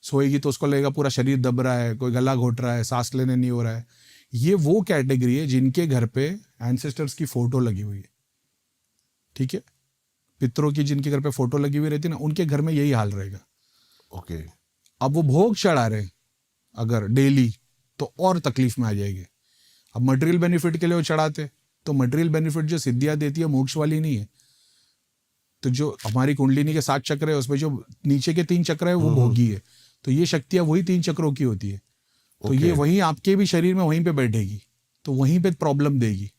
सोएगी तो उसको लगेगा पूरा शरीर दब रहा है, कोई गला घोट रहा है, सांस लेने नहीं हो रहा है। ये वो कैटेगरी है जिनके घर पे एंसेस्टर्स की फोटो लगी हुई है, ठीक है, पितरों की जिनके घर पे फोटो लगी हुई रहती है ना, उनके घर में यही हाल रहेगा। ओके। अब वो भोग चढ़ा रहे अगर डेली, तो और तकलीफ में आ जाएगी। अब मटेरियल बेनिफिट के लिए वो चढ़ाते, तो मटेरियल बेनिफिट जो सिद्धियां देती है मोक्ष वाली नहीं है। तो जो हमारी कुंडलिनी के 7 चक्र है, उसमें जो नीचे के 3 चक्र है वो भोगी है, तो ये शक्तियां वही 3 चक्रों की होती है। तो ये वहीं आपके भी शरीर में वहीं पे बैठेगी, तो वहीं पे प्रॉब्लम देगी,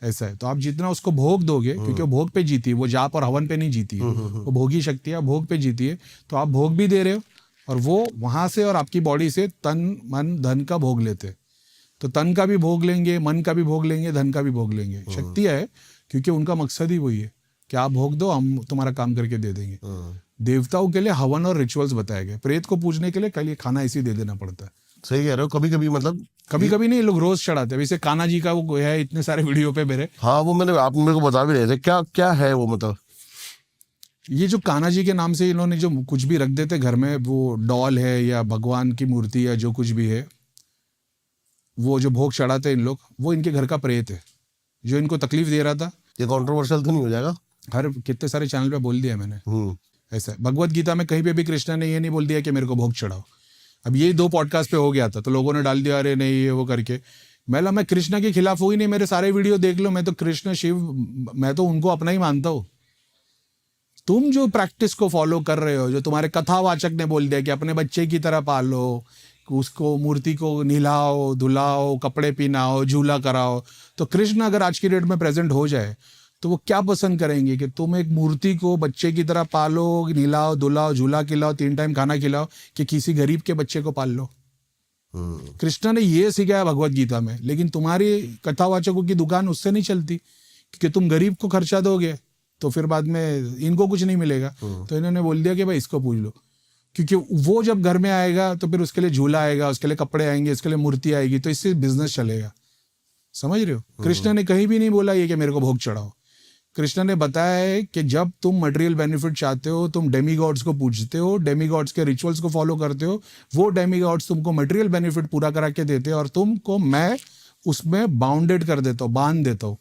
ऐसा है। तो आप जितना उसको भोग दोगे, क्योंकि वो भोग पे जीती है, वो जाप और हवन पे नहीं जीती है, वो भोगी शक्ति है, भोग पे जीती है। तो आप भोग भी दे रहे हो, और वो वहां से और आपकी बॉडी से तन मन धन का भोग लेते। तो तन का भी भोग लेंगे, मन का भी भोग लेंगे, धन का भी भोग लेंगे। शक्ति है, क्योंकि उनका मकसद ही वही है कि आप भोग दो, हम तुम्हारा काम करके दे देंगे। देवताओं के लिए हवन और रिचुअल्स बताए गए, प्रेत को पूजने के लिए कल ये खाना इसी दे देना पड़ता है। सही कह रहे हो, कभी कभी मतलब कभी कभी नहीं, लोग रोज चढ़ाते हैं। वैसे कान्हा जी का वो है, इतने सारे वीडियो पे मेरे। हाँ, वो मैंने, आप मेरे को बता भी रहे थे, क्या क्या है वो, मतलब ये जो कान्हा जी के नाम से इन्होंने जो कुछ भी रख देते घर में, वो डॉल है या भगवान की मूर्ति या जो कुछ भी है, वो जो भोग चढ़ाते हैं इन लोग, वो इनके घर का प्रेत है जो इनको तकलीफ दे रहा था। ये कंट्रोवर्शियल तो नहीं हो जाएगा? हर कितने सारे चैनल पे बोल दिया मैंने। ऐसा भगवत गीता में कहीं पे भी कृष्ण ने ये नहीं बोल दिया कि मेरे को भोग चढ़ाओ। अब ये 2 पॉडकास्ट पे हो गया था, तो लोगों ने डाल दिया अरे नहीं ये वो करके। मैं कृष्णा के खिलाफ हूँ ही नहीं, मेरे सारे वीडियो देख लो, मैं तो कृष्ण शिव, मैं तो उनको अपना ही मानता हूँ। तुम जो प्रैक्टिस को फॉलो कर रहे हो, जो तुम्हारे कथावाचक ने बोल दिया कि अपने बच्चे की तरह पालो, उसको मूर्ति को नहलाओ धुलाओ, कपड़े पहनाओ, झूला कराओ, तो कृष्ण अगर आज की डेट में प्रेजेंट हो जाए तो वो क्या पसंद करेंगे कि तुम एक मूर्ति को बच्चे की तरह पालो, नहलाओ धुलाओ, झूला खिलाओ, 3 टाइम खाना खिलाओ, कि किसी गरीब के बच्चे को पाल लो। कृष्ण ने ये सिखाया भगवत गीता में, लेकिन तुम्हारी कथावाचकों की दुकान उससे नहीं चलती, क्योंकि तुम गरीब को खर्चा दोगे तो फिर बाद में इनको कुछ नहीं मिलेगा। तो इन्होंने बोल दिया कि भाई इसको पूछ लो, क्योंकि वो जब घर में आएगा तो फिर उसके लिए झूला आएगा, उसके लिए कपड़े आएंगे, उसके लिए मूर्ति आएगी, तो इससे बिजनेस चलेगा। समझ रहे हो? कृष्ण ने कहीं भी नहीं बोला ये कि मेरे को भोग चढ़ाओ। कृष्ण ने बताया है कि जब तुम मटेरियल बेनिफिट चाहते हो, तुम डेमीगॉड्स को पूजते हो, डेमीगॉड्स के रिचुअल्स को फॉलो करते हो, वो डेमीगॉड्स तुमको मटेरियल बेनिफिट पूरा करा के देते हैं, और तुमको मैं उसमें बाउंडेड कर देता हूँ, बांध देता हूँ।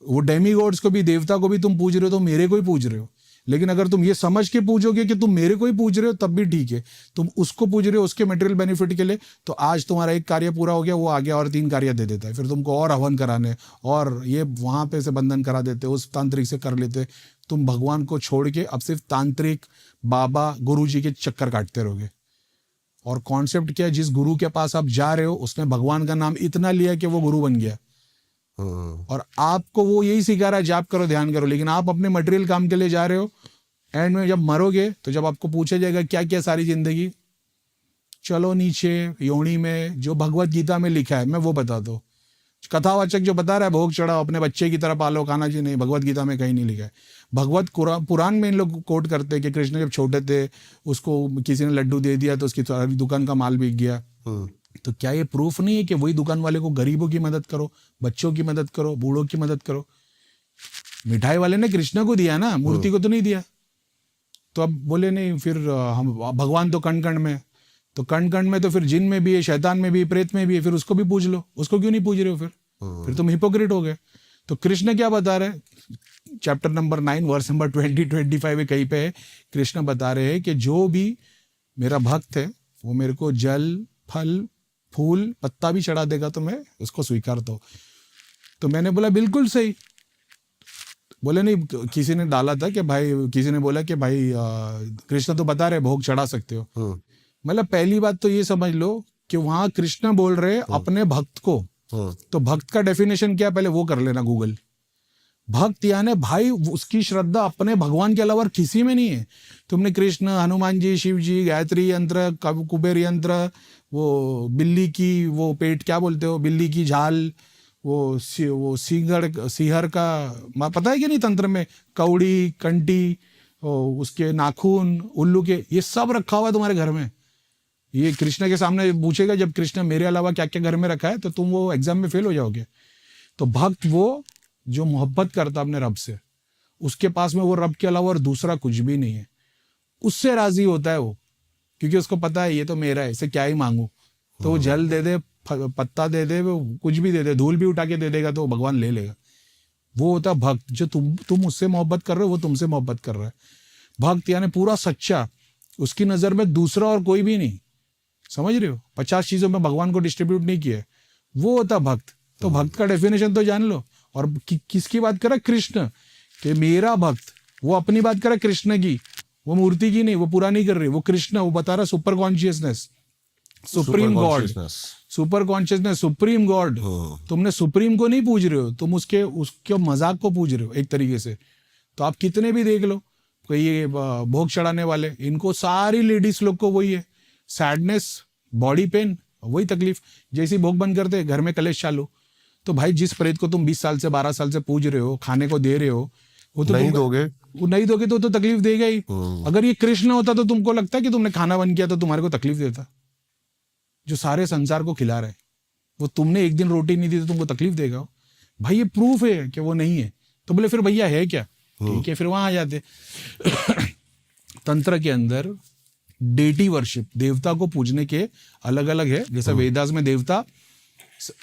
वो डेमीगॉड्स को भी, देवता को भी तुम पूज रहे हो तो मेरे को ही पूज रहे हो। लेकिन अगर तुम ये समझ के पूजोगे कि तुम मेरे को ही पूज रहे हो तब भी ठीक है, तुम उसको पूज रहे हो उसके मटेरियल बेनिफिट के लिए, तो आज तुम्हारा एक कार्य पूरा हो गया, वो आगे और 3 कार्य दे देता है, फिर तुमको और हवन कराने, और ये वहां पे से बंधन करा देते, उस तांत्रिक से कर लेते। तुम भगवान को छोड़ के अब सिर्फ तांत्रिक, बाबा, गुरु जी के चक्कर काटते रहोगे। और कॉन्सेप्ट क्या है, जिस गुरु के पास आप जा रहे हो उसने भगवान का नाम इतना लिया कि वो गुरु बन गया, और आपको वो यही सिखा रहा है जाप करो, ध्यान करो, लेकिन आप अपने मटेरियल काम के लिए जा रहे हो। एंड में जब मरोगे तो जब आपको पूछा जाएगा क्या क्या सारी जिंदगी, चलो नीचे योनि में जो भगवत गीता में लिखा है मैं वो बता दो। कथावाचक जो बता रहा है भोग चढ़ाओ, अपने बच्चे की तरह पालो, खाना जी, नहीं, भगवत गीता में कहीं नहीं लिखा है। भगवत पुराण में इन लोग कोट करते हैं कि कृष्ण जब छोटे थे उसको किसी ने लड्डू दे दिया तो उसकी सारी दुकान का माल बिक गया। तो क्या ये प्रूफ नहीं है कि वही दुकान वाले को गरीबों की मदद करो, बच्चों की मदद करो, बूढ़ों की मदद करो? मिठाई वाले ने कृष्ण को दिया ना, मूर्ति को तो नहीं दिया। तो अब बोले नहीं, फिर हम भगवान तो कण कण में, तो कण कण में तो फिर जिन में भी है, शैतान में भी है, प्रेत में भी है, फिर उसको भी पूज लो। उसको क्यों नहीं पूज रहे हो? फिर तुम हिपोक्रेट हो गए। तो कृष्ण क्या बता रहे हैं, चैप्टर नंबर 9 वर्स नंबर 20-25 कहीं पे है, कृष्ण बता रहे हैं कि जो भी मेरा भक्त है वो मेरे को जल, फल, फूल, पत्ता भी चढ़ा देगा तो मैं उसको स्वीकारता हूँ। तो मैंने बोला बिल्कुल सही। बोले नहीं, किसी ने डाला था कि भाई, किसी ने बोला कि भाई कृष्ण तो बता रहे भोग चढ़ा सकते हो। मतलब पहली बात तो ये समझ लो कि वहां कृष्ण बोल रहे अपने भक्त को, तो भक्त का डेफिनेशन क्या, पहले वो कर लेना गूगल। भक्त यानी भाई उसकी श्रद्धा अपने भगवान के अलावा किसी में नहीं है। तुमने कृष्ण, हनुमान जी, शिव जी, गायत्री यंत्र, कुबेर यंत्र, वो बिल्ली की वो पेट क्या बोलते हो, बिल्ली की झाल, वो सिंहर का पता है कि नहीं तंत्र में, कौड़ी, कंटी, उसके नाखून, उल्लू के, ये सब रखा हुआ है तुम्हारे घर में। ये कृष्ण के सामने पूछेगा जब कृष्ण मेरे अलावा क्या क्या घर में रखा है, तो तुम वो एग्जाम में फेल हो जाओगे। तो भक्त वो जो मोहब्बत करता अपने रब से, उसके पास में वो रब के अलावा और दूसरा कुछ भी नहीं है, उससे राजी होता है वो, क्योंकि उसको पता है ये तो मेरा है, इसे क्या ही मांगू। तो वो जल दे दे, पत्ता दे दे, वो कुछ भी दे दे, धूल भी उठा के दे देगा तो भगवान ले लेगा। वो होता है भक्त। जो तुम उससे मोहब्बत कर रहे हो वो तुमसे मोहब्बत कर रहा है। भक्त यानी पूरा सच्चा, उसकी नजर में दूसरा और कोई भी नहीं। समझ रहे हो? 50 चीजों में भगवान को डिस्ट्रीब्यूट नहीं किया, वो होता भक्त। तो भक्त का डेफिनेशन तो जान लो। और किसकी बात कर रहा है? कृष्ण कि मेरा भक्त, वो अपनी बात कर रहा है कृष्ण की, वो मूर्ति की नहीं, वो पूरा नहीं कर रही, वो कृष्ण, वो बता रहा super consciousness, supreme God, super consciousness, supreme God. तुमने सुप्रीम को नहीं पूज रहे हो, तुम उसके मजाक को पूज रहे हो एक तरीके से। तो आप कितने भी देख लो, कोई ये भोग चढ़ाने वाले, इनको सारी लेडीज लोग को वही है, सैडनेस, बॉडी पेन, वही तकलीफ। जैसे भोग बंद करते घर में कलेश चालू। तो भाई जिस प्रेत को तुम 20 साल से 12 साल से पूज रहे हो, खाने को दे रहे हो, वो तो नहीं दोगे, वो नहीं दोगे तो तकलीफ देगा ही। अगर ये कृष्ण होता तो तुमको लगता है कि तुमने खाना बंद किया तो तुम्हारे को तकलीफ देता? जो सारे संसार को खिला रहे, वो तुमने एक दिन रोटी नहीं दी तो तुमको तकलीफ देगा? भाई ये प्रूफ है कि वो नहीं है। तो बोले फिर भैया है क्या? ठीक है, फिर वहां आ जाते। तंत्र के अंदर डेटी वर्शिप, देवता को पूजने के अलग अलग है। जैसे वेदास में देवता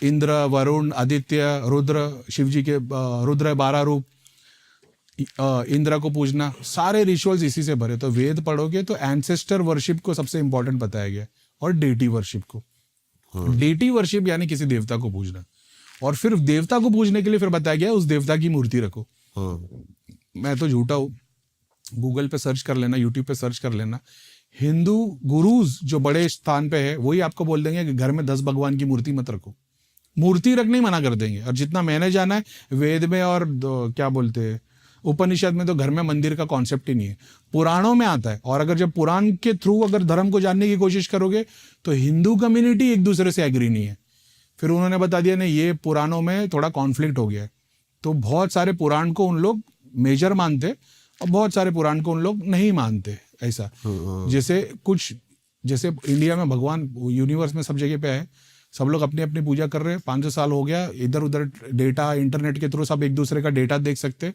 इंद्र, वरुण, आदित्य, रुद्र, शिव जी के रुद्र 12 रूप, इंद्र को पूजना, सारे रिचुअल्स इसी से भरे। तो वेद पढ़ोगे तो एंसेस्टर वर्शिप को सबसे इंपॉर्टेंट बताया गया और डेटी वर्शिप को। डेटी वर्शिप यानी किसी देवता को पूजना, और फिर देवता को पूजने के लिए फिर बताया गया उस देवता की मूर्ति रखो। मैं तो झूठा हूँ, गूगल पे सर्च कर लेना, यूट्यूब पे सर्च कर लेना, हिंदू गुरुज जो बड़े स्थान पे है वही आपको बोल देंगे कि घर में 10 भगवान की मूर्ति मत रखो। मूर्ति रखने ही मना कर देंगे। और जितना मैंने जाना है वेद में और क्या बोलते हैं उपनिषद में तो घर में मंदिर का कॉन्सेप्ट ही नहीं है, पुराणों में आता है। और अगर जब पुराण के थ्रू अगर धर्म को जानने की कोशिश करोगे तो हिंदू कम्युनिटी एक दूसरे से एग्री नहीं है। फिर उन्होंने बता दिया नहीं ये पुराणों में थोड़ा कॉन्फ्लिक्ट हो गया है, तो बहुत सारे पुराण को उन लोग मेजर मानते और बहुत सारे पुराण को उन लोग नहीं मानते। ऐसा जैसे इंडिया में भगवान यूनिवर्स में सब जगह पे है, सब लोग अपनी अपनी पूजा कर रहे हैं, 500 साल हो गया, इधर उधर डेटा इंटरनेट के थ्रू सब एक दूसरे का डेटा देख सकते।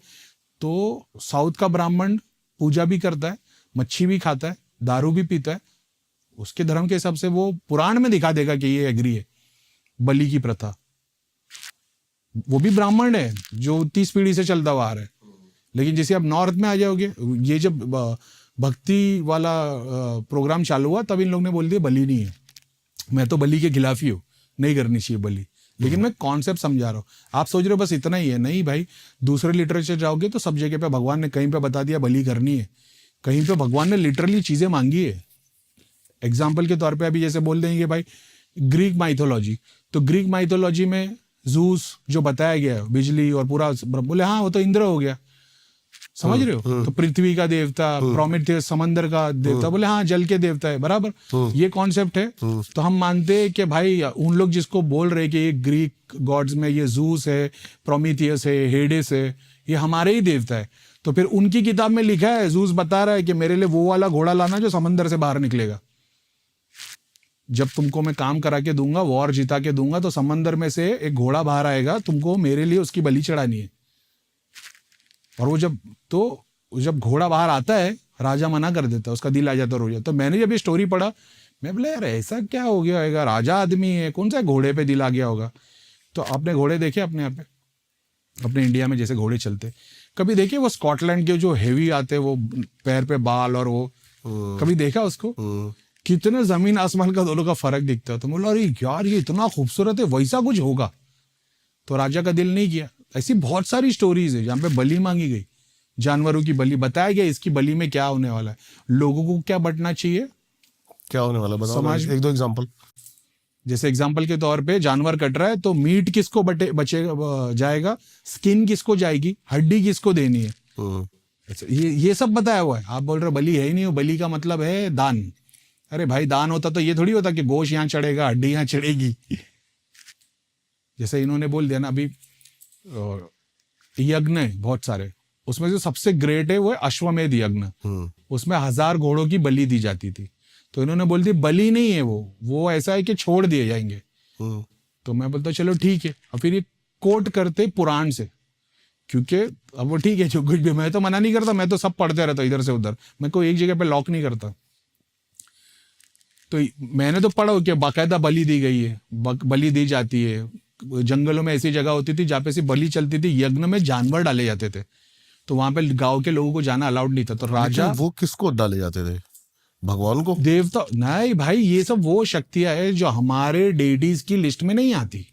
तो साउथ का ब्राह्मण पूजा भी करता है, मच्छी भी खाता है, दारू भी पीता है, उसके धर्म के हिसाब से वो पुराण में दिखा देगा कि ये एग्री है। बलि की प्रथा, वो भी ब्राह्मण है जो 30 पीढ़ी से चलता हुआ आ रहा है। लेकिन जैसे आप नॉर्थ में आ जाओगे, ये जब भक्ति वाला प्रोग्राम चालू हुआ तब इन लोग ने बोल दिया बलि नहीं है। मैं तो बलि के खिलाफ ही हूँ, नहीं करनी चाहिए बलि, लेकिन मैं कॉन्सेप्ट समझा रहा हूँ। आप सोच रहे हो बस इतना ही है, नहीं भाई, दूसरे लिटरेचर जाओगे तो सब जगह पे भगवान ने कहीं पे बता दिया बलि करनी है, कहीं पे भगवान ने लिटरली चीजें मांगी है। एग्जाम्पल के तौर पे अभी जैसे बोल देंगे भाई ग्रीक माइथोलॉजी, तो ग्रीक माइथोलॉजी में जूस जो बताया गया बिजली और पूरा, बोले हाँ वो तो इंद्र हो गया, समझ रहे हो। तो पृथ्वी का देवता, प्रोमेथियस समंदर का देवता, बोले हाँ जल के देवता है, बराबर ये कॉन्सेप्ट है। तो हम मानते हैं कि भाई उन लोग जिसको बोल रहे कि ये ग्रीक गॉड्स में ये जूस है, प्रोमेथियस है, हेडेस है, ये हमारे ही देवता है। तो फिर उनकी किताब में लिखा है, जूस बता रहा है कि मेरे लिए वो वाला घोड़ा लाना जो समंदर से बाहर निकलेगा। जब तुमको मैं काम करा के दूंगा, वॉर जिता के दूंगा, तो समंदर में से एक घोड़ा बाहर आएगा, तुमको मेरे लिए उसकी बलि चढ़ानी है। और वो जब घोड़ा बाहर आता है, राजा मना कर देता है, उसका दिल आ जाता रो जाता। तो मैंने जब ये स्टोरी पढ़ा, मैं बोला यार ऐसा क्या हो गया होगा, राजा आदमी है, कौन सा घोड़े पे दिल आ गया होगा। तो आपने घोड़े देखे अपने यहाँ पे, अपने इंडिया में जैसे घोड़े चलते, कभी देखे वो स्कॉटलैंड के जो हेवी आते, वो पैर पे बाल और वो, कभी देखा उसको? कितने जमीन आसमान का दोनों का फर्क दिखता है। तो बोला अरे यार ये इतना खूबसूरत है, वैसा कुछ होगा। तो राजा का दिल नहीं किया। ऐसी बहुत सारी स्टोरीज है जहाँ पे बलि मांगी गई, जानवरों की बलि, बताया गया इसकी बलि में क्या होने वाला है, लोगों को क्या बटना चाहिए, क्या होने वाला बताओ, समाज। एक दो एग्जांपल। जैसे एग्जांपल के तौर पे जानवर कट रहा है तो मीट किसको बचेगा, जाएगा, स्किन किसको जाएगी, हड्डी किसको देनी है, अच्छा ये सब बताया हुआ है। आप बोल रहे बलि है ही नहीं, बलि का मतलब है दान। अरे भाई दान होता तो ये थोड़ी होता कि गोश्त यहाँ चढ़ेगा, हड्डी यहाँ चढ़ेगी। जैसे इन्होंने बोल दिया ना अभी, यज्ञ है बहुत सारे, उसमें से सबसे ग्रेट है वो है अश्वमेध यज्ञ। उसमें 1000 घोड़ों की बलि दी जाती थी। तो इन्होंने बोल दिया बलि नहीं है वो ऐसा है कि छोड़ दिए जाएंगे। तो मैं बोलता चलो ठीक है। और फिर ये कोट करते पुराण से, क्योंकि अब वो ठीक है जो कुछ भी, मैं तो मना नहीं करता, मैं तो सब पढ़ते रहता इधर से उधर, मैं कोई एक जगह पे लॉक नहीं करता। तो मैंने तो पढ़ा कि बाकायदा बलि दी गई है, बलि दी जाती है। जंगलों में ऐसी जगह होती थी जहाँ पे सिर्फ बलि चलती थी, यज्ञ में जानवर डाले जाते थे, तो वहां पे गांव के लोगों को जाना अलाउड नहीं था। तो राजा, वो किसको डाले जाते थे, भगवान को? देवता नहीं भाई, ये सब वो शक्तियां है जो हमारे डेटीज की लिस्ट में नहीं आती।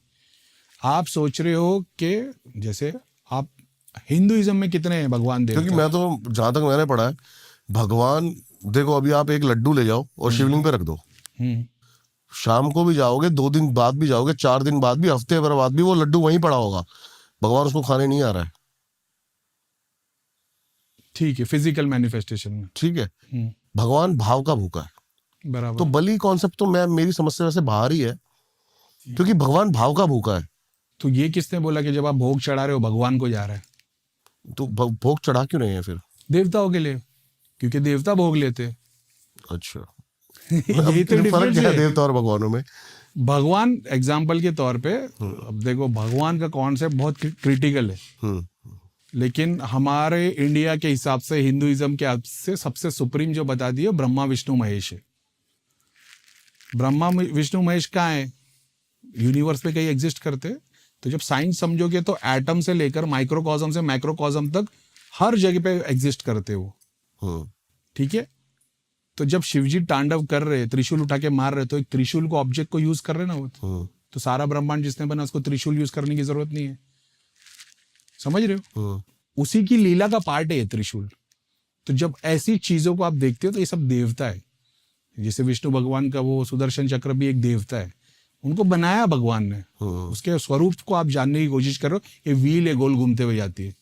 आप सोच रहे हो कि जैसे आप हिंदुइज्म में कितने हैं भगवान देवता? क्योंकि मैं तो जहां तक मैंने पढ़ा है, भगवान देखो अभी आप एक लड्डू ले जाओ और शिवलिंग पे रख दो, शाम को भी जाओगे, 2 दिन बाद भी जाओगे, 4 दिन बाद भी, हफ्ते भर बाद भी वो लड्डू वहीं पड़ा होगा, भगवान उसको खाने नहीं आ रहा है। ठीक है, फिजिकल मैनिफेस्टेशन में ठीक है, भगवान भाव का भूखा है, बराबर। तो बलि कॉन्सेप्ट तो मेरी समझ से वैसे बाहर ही है, क्योंकि भगवान भाव का भूखा है। तो ये किसने बोला कि जब आप भोग चढ़ा रहे हो भगवान को जा रहा है? तो भोग चढ़ा क्यों नहीं है फिर? देवताओं के लिए, क्योंकि देवता भोग लेते। अच्छा यही तो डिफरेंस है देवता और भगवानों में। भगवान एग्जाम्पल के तौर पे, अब देखो भगवान का कॉन्सेप्ट बहुत क्रिटिकल है, लेकिन हमारे इंडिया के हिसाब से, हिंदुइज्म के हिसाब से सबसे सुप्रीम जो बता दिए ब्रह्मा विष्णु महेश है। ब्रह्मा विष्णु महेश कहाँ है? यूनिवर्स में कहीं एग्जिस्ट करते? तो जब साइंस समझोगे तो एटम से लेकर माइक्रोकॉस्म से मैक्रोकॉस्म तक हर जगह पे एग्जिस्ट करते वो। ठीक है, तो जब शिवजी तांडव कर रहे, त्रिशूल उठा के मार रहे, तो एक त्रिशूल को ऑब्जेक्ट को यूज कर रहे ना वो, तो सारा ब्रह्मांड जिसने बना उसको त्रिशूल यूज करने की जरूरत नहीं है, समझ रहे हो? उसी की लीला का पार्ट है ये त्रिशूल। तो जब ऐसी चीजों को आप देखते हो तो ये सब देवता है। जैसे विष्णु भगवान का वो सुदर्शन चक्र भी एक देवता है, उनको बनाया भगवान ने, उसके स्वरूप को आप जानने की कोशिश करो। ये व्हील है, गोल घूमते हुए जाती है,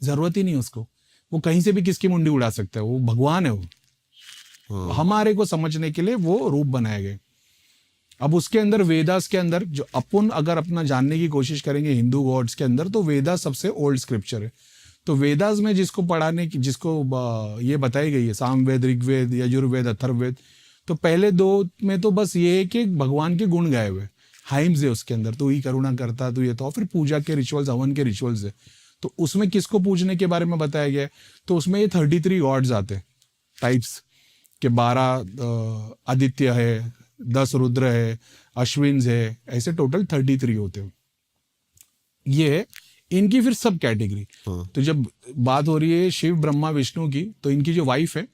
जरूरत ही नहीं उसको, वो कहीं से भी किसकी मुंडी उड़ा सकता है, वो भगवान है वो। हमारे को समझने के लिए वो रूप बनाए गए। अब उसके अंदर वेदास के अंदर जो अपन अगर अपना जानने की कोशिश करेंगे हिंदू गॉड्स के अंदर, तो वेदास सबसे ओल्ड स्क्रिप्चर है। तो वेदास में जिसको पढ़ाने की, जिसको ये बताई गई है, सामवेद, ऋग्वेद, यजुर्वेद, अथर्ववेद, तो पहले दो में तो बस ये है कि भगवान के गुण गाए हुए, हाइम्स है उसके अंदर, तू ही करुणा करता, तू ये, तो फिर पूजा के रिचुअल्स, हवन के रिचुअल्स है। तो उसमें किसको पूजने के बारे में बताया गया है, तो उसमें ये 33 गॉड्स आते हैं टाइप्स के, 12 आदित्य है, 10 रुद्र है, अश्विन्स है, ऐसे टोटल 33 होते हैं। ये है इनकी फिर सब कैटेगरी। तो जब बात हो रही है शिव, ब्रह्मा, विष्णु की, तो इनकी जो वाइफ है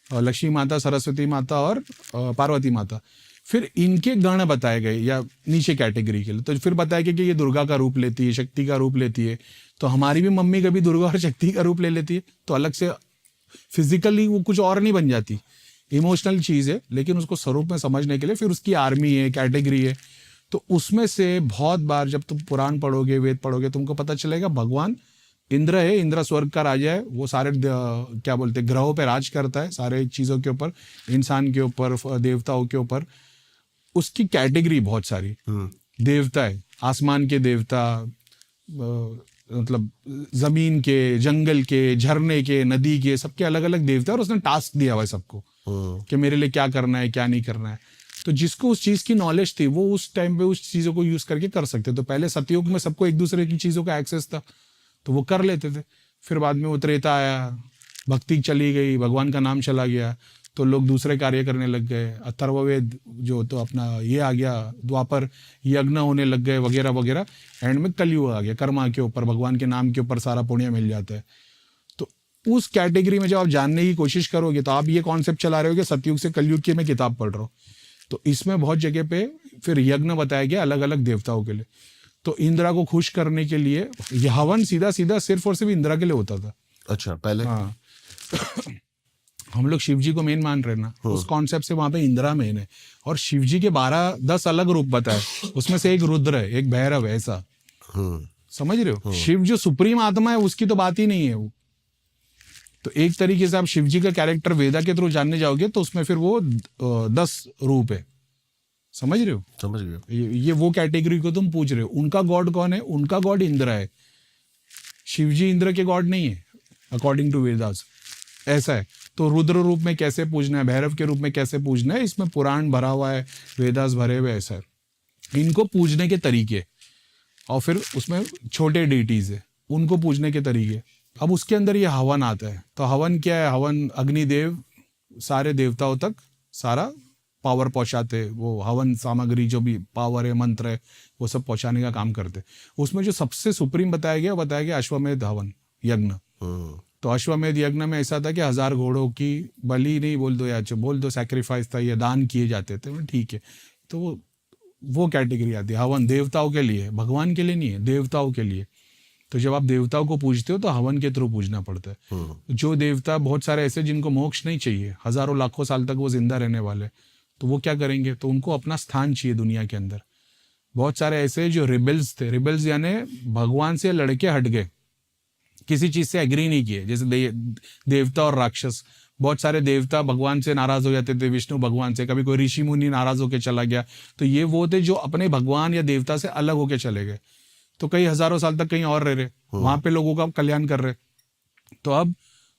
लक्ष्मी माता, सरस्वती माता और पार्वती माता, फिर इनके गण बताए गए या नीचे कैटेगरी के लिए। तो फिर बताया गया कि ये दुर्गा का रूप लेती है, शक्ति का रूप लेती है। तो हमारी भी मम्मी कभी दुर्गा और शक्ति का रूप ले लेती है, तो अलग से फिजिकली वो कुछ और नहीं बन जाती, इमोशनल चीज है, लेकिन उसको स्वरूप में समझने के लिए फिर उसकी आर्मी है, कैटेगरी है। तो उसमें से बहुत बार जब तुम पुराण पढ़ोगे, वेद पढ़ोगे, तुमको पता चलेगा भगवान इंद्र है, इंद्र स्वर्ग का राजा है, वो सारे क्या बोलते हैं, ग्रहों पे राज करता है, सारे चीजों के ऊपर, इंसान के ऊपर, देवताओं के ऊपर। उसकी कैटेगरी बहुत सारी देवता है, आसमान के देवता, मतलब जमीन के, जंगल के, झरने के, नदी के, सबके अलग अलग देवता है, और उसने टास्क दिया हुआ है सबको कि मेरे लिए क्या करना है, क्या नहीं करना है। तो जिसको उस चीज की नॉलेज थी, वो उस टाइम पे उस चीजों को यूज करके कर सकते। तो पहले सतयुग में सबको एक दूसरे की चीजों का एक्सेस था, तो वो कर लेते थे। फिर बाद में वो त्रेता आया, भक्ति चली गई, भगवान का नाम चला गया, तो लोग दूसरे कार्य करने लग गए। अथर्ववेद जो तो अपना ये आ गया, द्वापर यज्ञ होने लग गए वगैरह वगैरह। एंड में कलयुग आ गया, कर्मा के ऊपर, भगवान के नाम के ऊपर सारा पुण्य मिल जाता है। तो उस कैटेगरी में जब आप जानने की कोशिश करोगे, तो आप ये कॉन्सेप्ट चला रहे हो कि सतयुग से कलयुग की मैं किताब पढ़ रहा हूँ। तो इसमें बहुत जगह पे फिर यज्ञ बताया गया अलग अलग देवताओं के लिए। तो इंदिरा को खुश करने के लिए यह हवन सीधा सीधा सिर्फ और सिर्फ इंदिरा के लिए होता था। अच्छा, पहले? हाँ हम लोग शिव जी को मेन मान रहे ना, उस कॉन्सेप्ट से वहां पे इंदिरा मेन है। और शिव जी के 12-10 अलग रूप बताए, उसमें से एक रुद्र है, एक भैरव है, ऐसा समझ रहे हो? शिव जो सुप्रीम आत्मा है उसकी तो बात ही नहीं है वो। तो एक तरीके से आप शिव जी का कैरेक्टर वेदा के थ्रू जानने जाओगे तो उसमें फिर वो 10 रूप है, समझ रहे हो? समझ गया। ये वो कैटेगरी को तुम पूछ रहे हो। उनका गॉड कौन है? उनका गॉड इंद्र है। शिवजी इंद्र के गॉड नहीं है अकॉर्डिंग टू वेदास, ऐसा है। तो रुद्र रूप में कैसे पूजना है, भैरव के रूप में कैसे पूजना है, इसमें पुराण भरा हुआ है, वेदास भरे हुए, ऐसा है। इनको पूजने के तरीके, और फिर उसमें छोटे डीटीज है, उनको पूजने के तरीके। अब उसके अंदर ये हवन आता है। तो हवन क्या है? हवन अग्निदेव सारे देवताओं तक सारा पावर पहुंचाते, वो हवन सामग्री जो भी पावर है, मंत्र है, वो सब पहुंचाने का काम करते। उसमें जो सबसे सुप्रीम बताया गया अश्वमेध हवन यज्ञ। तो अश्वमेध यज्ञ में ऐसा था कि 1000 घोड़ों की बलि नहीं बोल दो या बोल दो सैक्रिफाइस था, ये दान किए जाते थे, ठीक है। तो वो कैटेगरी आती है। हवन देवताओं के लिए, भगवान के लिए नहीं है, देवताओं के लिए। तो जब आप देवताओं को पूजते हो तो हवन के थ्रू पूजना पड़ता है। जो देवता बहुत सारे ऐसे जिनको मोक्ष नहीं चाहिए, हजारों लाखों साल तक वो जिंदा रहने वाले, तो वो क्या करेंगे? तो उनको अपना स्थान चाहिए दुनिया के अंदर। बहुत सारे ऐसे जो रिबेल्स थे, रिबेल्स यानी भगवान से लड़के हट गए, किसी चीज से एग्री नहीं किए, जैसे देवता और राक्षस। बहुत सारे देवता भगवान से नाराज हो जाते थे, विष्णु भगवान से, कभी कोई ऋषि मुनि नाराज होकर चला गया। तो ये वो थे जो अपने भगवान या देवता से अलग होकर चले गए, तो कई हजारों साल तक कहीं और रह रहे, वहां पे लोगों का कल्याण कर रहे। तो अब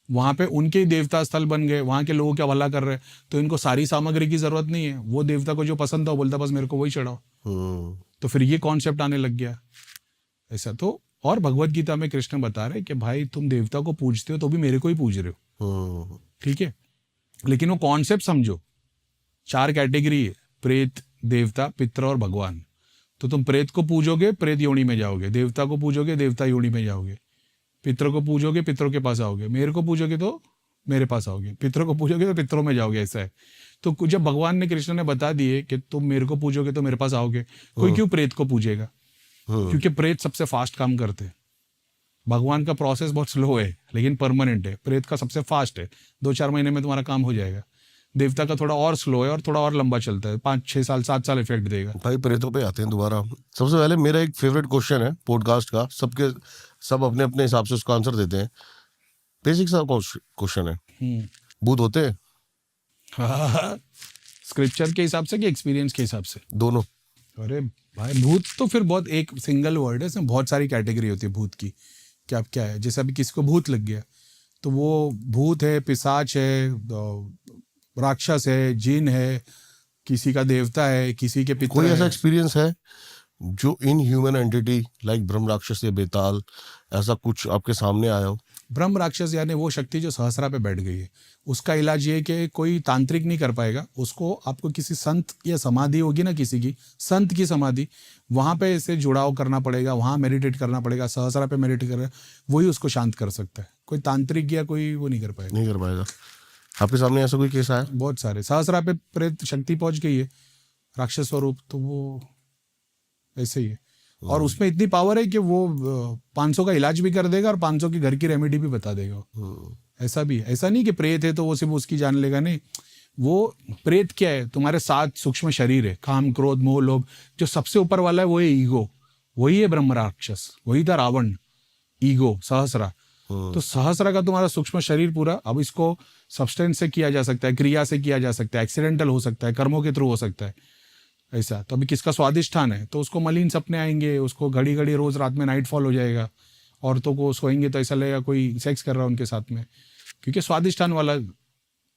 वहां पे उनके ही देवता स्थल बन गए, वहां के लोगों का भला कर रहे। तो इनको सारी सामग्री की जरूरत नहीं है, वो देवता को जो पसंद था वो बोलता बस मेरे को वही चढ़ाओ। तो फिर ये कॉन्सेप्ट आने लग गया ऐसा। तो और भगवत गीता में कृष्ण बता रहे कि भाई तुम देवता को पूजते हो तो भी मेरे को ही पूज रहे हो, ठीक है। लेकिन वो कॉन्सेप्ट समझो, 4 कैटेगरी है, प्रेत, देवता, पितर और भगवान। तो तुम प्रेत को पूजोगे, प्रेत योनि में जाओगे, देवता को पूजोगे, देवता योनि में जाओगे, पितर को पूजोगे, पितरों के पास आओगे, मेरे को पूजोगे तो मेरे पास आओगे, पितरों को पूजोगे तो पितरों में जाओगे, ऐसा है। तो जब भगवान ने, कृष्ण ने बता दिए कि तुम मेरे को पूजोगे तो मेरे पास आओगे, कोई क्यों प्रेत को पूजेगा? क्योंकि प्रेत सबसे फास्ट काम करते हैं। भगवान का प्रोसेस बहुत स्लो है लेकिन परमानेंट है, प्रेत का सबसे फास्ट है, 2-4 महीने में तुम्हारा काम हो जाएगा। देवता का थोड़ा और स्लो है और थोड़ा और लंबा चलता है, 5-6 साल 7 साल इफेक्ट देगा। भाई प्रेतों पे आते हैं दोबारा। सबसे पहले मेरा एक फेवरेट क्वेश्चन है पॉडकास्ट का, सब अपने अपने हिसाब से उसका आंसर देते हैं। बेसिक सा क्वेश्चन है, भूत होते हैं? स्क्रिप्चर के हिसाब से कि एक्सपीरियंस के हिसाब से? दोनों। अरे भाई भूत तो फिर बहुत एक सिंगल वर्ड है, इसमें बहुत सारी कैटेगरी होती है भूत की। क्या है, जैसे अभी किसी को भूत लग गया तो वो भूत है, पिशाच है, राक्षस है, जिन है, किसी का देवता है, किसी के पितर। कोई ऐसा एक्सपीरियंस है जो इन ह्यूमन एंटिटी लाइक ब्रह्म राक्षस या बेताल ऐसा कुछ आपके सामने आया हो? ब्रह्म राक्षस यानी वो शक्ति जो सहस्रा पे बैठ गई है, उसका इलाज ये कि कोई तांत्रिक नहीं कर पाएगा उसको। आपको किसी संत या समाधि होगी ना, किसी की संत की समाधि, वहाँ पे इसे जुड़ाव करना पड़ेगा, वहाँ मेडिटेट करना पड़ेगा, सहस्रा पे मेडिटेट करना, वही उसको शांत कर सकता है। कोई तांत्रिक या कोई वो नहीं कर पाएगा। आपके सामने ऐसा कोई केस आया? बहुत सारे। सहस्रा पे प्रेत शक्ति पहुंच गई है, राक्षस स्वरूप, तो वो ऐसे ही है। और उसमें इतनी पावर है कि वो 500 का इलाज भी कर देगा और 500 की घर की रेमेडी भी बता देगा। ऐसा भी है। ऐसा नहीं कि प्रेत है तो वो सिर्फ उसकी जान लेगा, नहीं। वो प्रेत क्या है, तुम्हारे 7 सूक्ष्म शरीर है, काम, क्रोध, मोह, लोभ। जो सबसे ऊपर वाला है वो है ईगो, वही है ब्रह्म राक्षस, वही था रावण, ईगो, सहस्रा। तो सहस्रा का तुम्हारा सूक्ष्म शरीर पूरा, अब इसको सब्सटेंस से किया जा सकता है, क्रिया से किया जा सकता है, एक्सीडेंटल हो सकता है, कर्मों के थ्रू हो सकता है, ऐसा। तो अभी किसका स्वादिष्ठान है तो उसको मलिन सपने आएंगे, उसको घड़ी घड़ी रोज रात में नाइट फॉल हो जाएगा, औरतों को सोएंगे तो ऐसा लगेगा कोई सेक्स कर रहा है उनके साथ में, क्योंकि स्वादिष्ठान वाला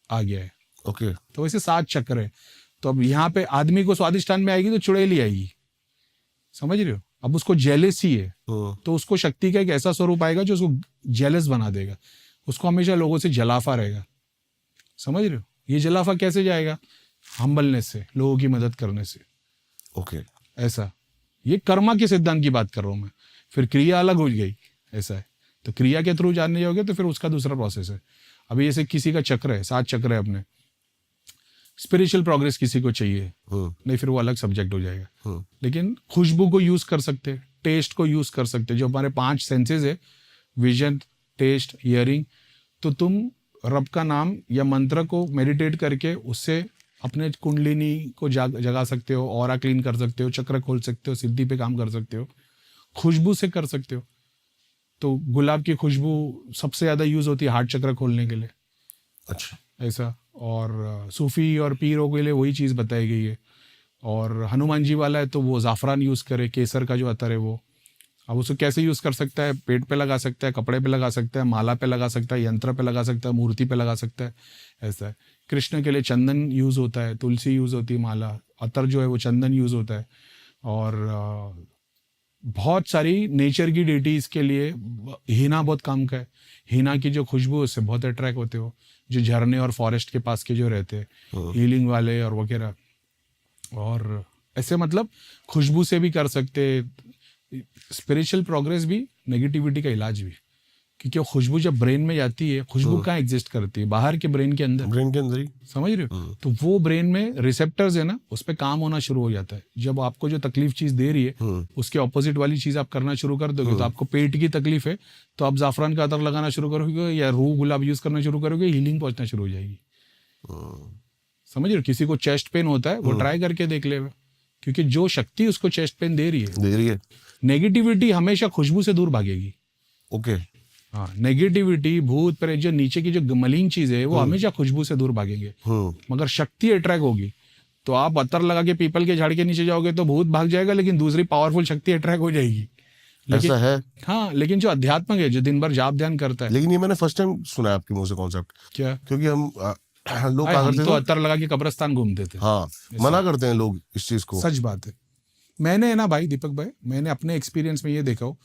आ गया है। ओके। तो वैसे 7 चक्र है। तो अब यहाँ पे आदमी को स्वादिष्ठान में आएगी तो चुड़ैली आएगी, समझ रहे हो? अब उसको जेलेसी है तो उसको शक्ति का एक ऐसा स्वरूप आएगा जो उसको जेलस बना देगा, उसको हमेशा लोगों से जलाफा रहेगा, समझ रहे हो? ये जलाफा कैसे जाएगा? हम्बलनेस से, लोगों की मदद करने से। ओके। ऐसा, ये कर्मा के सिद्धांत की बात कर रहा हूं मैं। फिर क्रिया अलग हो गई, ऐसा है। तो क्रिया के थ्रू जानने जाओगे तो फिर उसका दूसरा प्रोसेस है। अभी जैसे किसी का चक्र है, 7 चक्र है अपने, स्पिरिचुअल प्रोग्रेस किसी को चाहिए, नहीं फिर वो अलग सब्जेक्ट हो जाएगा। लेकिन खुशबू को यूज कर सकते, टेस्ट को यूज कर सकते, जो हमारे 5 सेंसेस है, विजन, टेस्ट, हियरिंग। तो तुम रब का नाम या मंत्र को मेडिटेट करके उससे अपने कुंडलिनी को जगा सकते हो, ऑरा क्लीन कर सकते हो, चक्र खोल सकते हो, सिद्धि पे काम कर सकते हो, खुशबू से कर सकते हो। तो गुलाब की खुशबू सबसे ज़्यादा यूज होती है हार्ट चक्र खोलने के लिए। अच्छा, ऐसा। और सूफी और पीरों के लिए वही चीज़ बताई गई है। और हनुमान जी वाला है तो वो ज़ाफ़रान यूज़ करे, केसर का जो अतर है वो। अब उसको कैसे यूज़ कर सकता है? पेट पे लगा सकता है, कपड़े पे लगा सकता है, माला पे लगा सकता है, यंत्र पे लगा सकता है, मूर्ति पे लगा सकता है, ऐसा है। कृष्ण के लिए चंदन यूज़ होता है, तुलसी यूज़ होती है, माला, अतर जो है वो चंदन यूज़ होता है। और बहुत सारी नेचर की डेटीज़ के लिए हीना बहुत काम का है। हीना की जो खुशबू है उससे बहुत अट्रैक्ट होते हो, जो झरने और फॉरेस्ट के पास के जो रहते हैं, हीलिंग वाले और वगैरह। और ऐसे मतलब खुशबू से भी कर सकते, स्पिरिचुअल प्रोग्रेस भी, नेगेटिविटी का इलाज भी। क्योंकि खुशबू जब ब्रेन में जाती है, खुशबू कहाँ एग्जिस्ट करती है? बाहर के ब्रेन के अंदर, ब्रेन के अंदर ही, समझ रहे हो? तो वो ब्रेन में रिसेप्टर्स है ना, उस पर काम होना शुरू हो जाता है। जब आपको जो तकलीफ चीज दे रही है उसके ऑपोजिट वाली चीज आप करना शुरू कर दोगे। तो आपको पेट की तकलीफ है तो आप जाफरान का अतर लगाना शुरू करोगे या रूह गुलाब यूज करना शुरू करोगे, हीलिंग पहुंचना शुरू हो जाएगी। समझ रहे हो? किसी को चेस्ट पेन होता है वो ट्राई करके देख ले, क्योंकि जो शक्ति उसको चेस्ट पेन दे रही है, नेगेटिविटी हमेशा खुशबू से दूर भागेगी। ओके। हाँ, नेगेटिविटी, भूत प्रेत, जो नीचे की जो मलिन चीज है वो हमेशा खुशबू से दूर भागेंगे। मगर शक्ति अट्रैक्ट होगी तो आप अतर लगा के पीपल के झाड़ के नीचे जाओगे तो भूत भाग जाएगा, लेकिन दूसरी पावरफुल शक्ति अट्रैक्ट हो जाएगी। ऐसा है? हाँ, लेकिन जो अध्यात्म है, जो दिन भर जाप ध्यान करता है। लेकिन ये मैंने फर्स्ट टाइम सुना है आपके मुंह से कॉन्सेप्ट। क्या? क्योंकि हम तो अतर लगा के कब्रिस्तान घूमते थे। हाँ, मना करते हैं लोग इस चीज को। सच बात है। मैंने ना भाई दीपक भाई, मैंने अपने एक्सपीरियंस में ये देखा हो,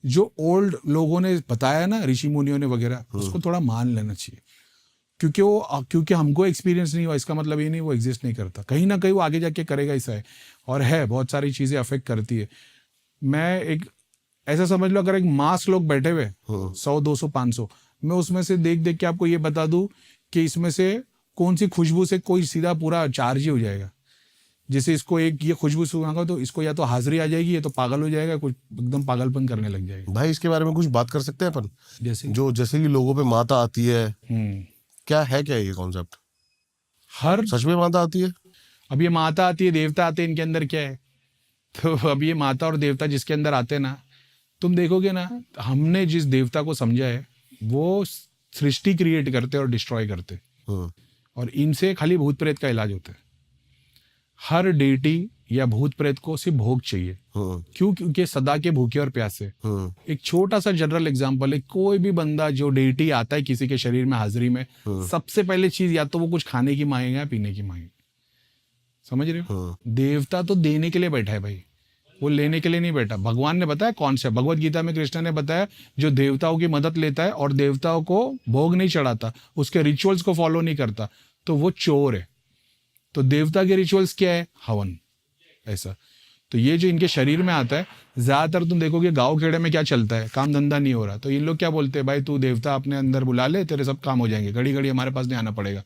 जो ओल्ड लोगों ने बताया ना, ऋषि मुनियों ने वगैरह, उसको थोड़ा मान लेना चाहिए। क्योंकि हमको एक्सपीरियंस नहीं हुआ इसका मतलब ये नहीं वो एग्जिस्ट नहीं करता। कहीं ना कहीं वो आगे जाके करेगा, ऐसा है। और है, बहुत सारी चीजें अफेक्ट करती है। मैं एक ऐसा समझ लो, अगर एक मास लोग बैठे हुए 100, 200, 500, मैं उसमें से देख देख के आपको ये बता दूं कि इसमें से कौन सी खुशबू से कोई सीधा पूरा चार्ज ही हो जाएगा। जैसे इसको एक ये खुशबू सूंघा तो इसको या तो हाजिरी आ जाएगी या तो पागल हो जाएगा, कुछ एकदम पागलपन करने लग जाएगा। भाई इसके बारे में कुछ बात कर सकते हैं अपन? जैसे कि लोगों पे माता आती है, क्या है ये कॉन्सेप्ट? हर सच में माता आती है? अब ये माता आती है, देवता आते हैं, इनके अंदर क्या है? तो अब ये माता और देवता जिसके अंदर आते हैं ना, तुम देखोगे ना, हमने जिस देवता को समझा है वो सृष्टि क्रिएट करते और डिस्ट्रॉय करते, और इनसे खाली भूत प्रेत का इलाज होता है। हर डेटी या भूत प्रेत को सिर्फ भोग चाहिए। क्यों? क्योंकि सदा के भूखे और प्यासे। एक छोटा सा जनरल एग्जांपल है, कोई भी बंदा जो डेटी आता है किसी के शरीर में हाजिरी में, सबसे पहले चीज या तो वो कुछ खाने की मांगेगा या पीने की मांगेगा। समझ रहे हो? देवता तो देने के लिए बैठा है भाई, वो लेने के लिए नहीं बैठा। भगवान ने बताया कौन सा, भगवत गीता में कृष्ण ने बताया, जो देवताओं की मदद लेता है और देवताओं को भोग नहीं चढ़ाता, उसके रिचुअल्स को फॉलो नहीं करता, तो वो चोर है। तो देवता के रिचुअल्स क्या है? हवन। ऐसा तो ये जो इनके शरीर में आता है, ज्यादातर तुम देखोगे गांव खेड़े में क्या चलता है, काम धंधा नहीं हो रहा तो इन लोग क्या बोलते हैं, भाई तू देवता अपने अंदर बुला ले, तेरे सब काम हो जाएंगे, घड़ी घड़ी हमारे पास नहीं आना पड़ेगा।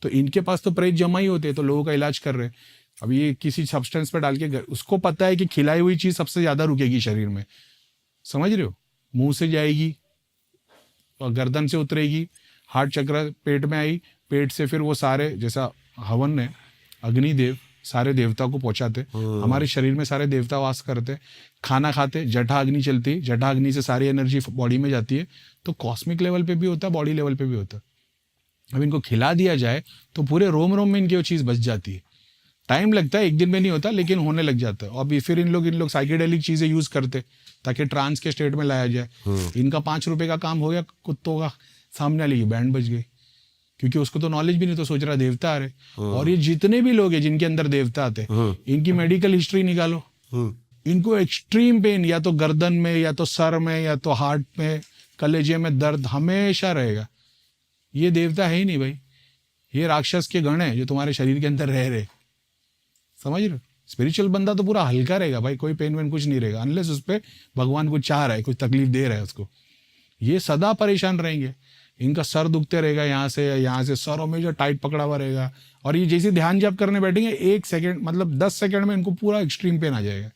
तो इनके पास तो प्रेत जमा ही होते हैं, तो लोगों का इलाज कर रहे हैं। अब ये किसी सब्सटेंस पे डाल के, उसको पता है कि खिलाई हुई चीज सबसे ज्यादा रुकेगी शरीर में। समझ रहे हो? मुंह से जाएगी और गर्दन से उतरेगी, हार्ट चक्र पेट में आई, पेट से फिर वो सारे, जैसा हवन है, अग्निदेव सारे देवता को पहुंचाते, हमारे शरीर में सारे देवता वास करते। खाना खाते, जठा अग्नि चलती, जठा अग्नि से सारी एनर्जी बॉडी में जाती है। तो कॉस्मिक लेवल पे भी होता है, बॉडी लेवल पे भी होता है। अब इनको खिला दिया जाए तो पूरे रोम रोम में इनकी वो चीज़ बच जाती है। टाइम लगता है, एक दिन में नहीं होता, लेकिन होने लग जाता है। और फिर इन लोग साइकेडेलिक चीज़ें यूज़ करते ताकि ट्रांस के स्टेट में लाया जाए। इनका 5 रुपए का काम हो गया, कुत्तों का सामने वाले की बैंड बज गई, क्योंकि उसको तो नॉलेज भी नहीं, तो सोच रहा देवता आ रहे। और ये जितने भी लोग हैं जिनके अंदर देवता आते, इनकी मेडिकल हिस्ट्री निकालो, इनको एक्सट्रीम पेन या तो गर्दन में, या तो सर में, या तो हार्ट में, कलेजे में दर्द हमेशा रहेगा। ये देवता है ही नहीं भाई, ये राक्षस के गण है जो तुम्हारे शरीर के अंदर रह रहे। समझ रहे हो? स्पिरिचुअल बंदा तो पूरा हल्का रहेगा भाई, कोई पेन वेन कुछ नहीं रहेगा, अनलेस उस पर भगवान कुछ चाह रहा है, कुछ तकलीफ दे रहा है उसको। ये सदा परेशान रहेंगे, इनका सर दुखते रहेगा, यहाँ से सर हमेशा टाइट पकड़ा हुआ रहेगा। और ये जैसे ध्यान जप करने बैठेंगे, 1 सेकेंड मतलब 10 सेकेंड में इनको पूरा एक्सट्रीम पेन आ जाएगा।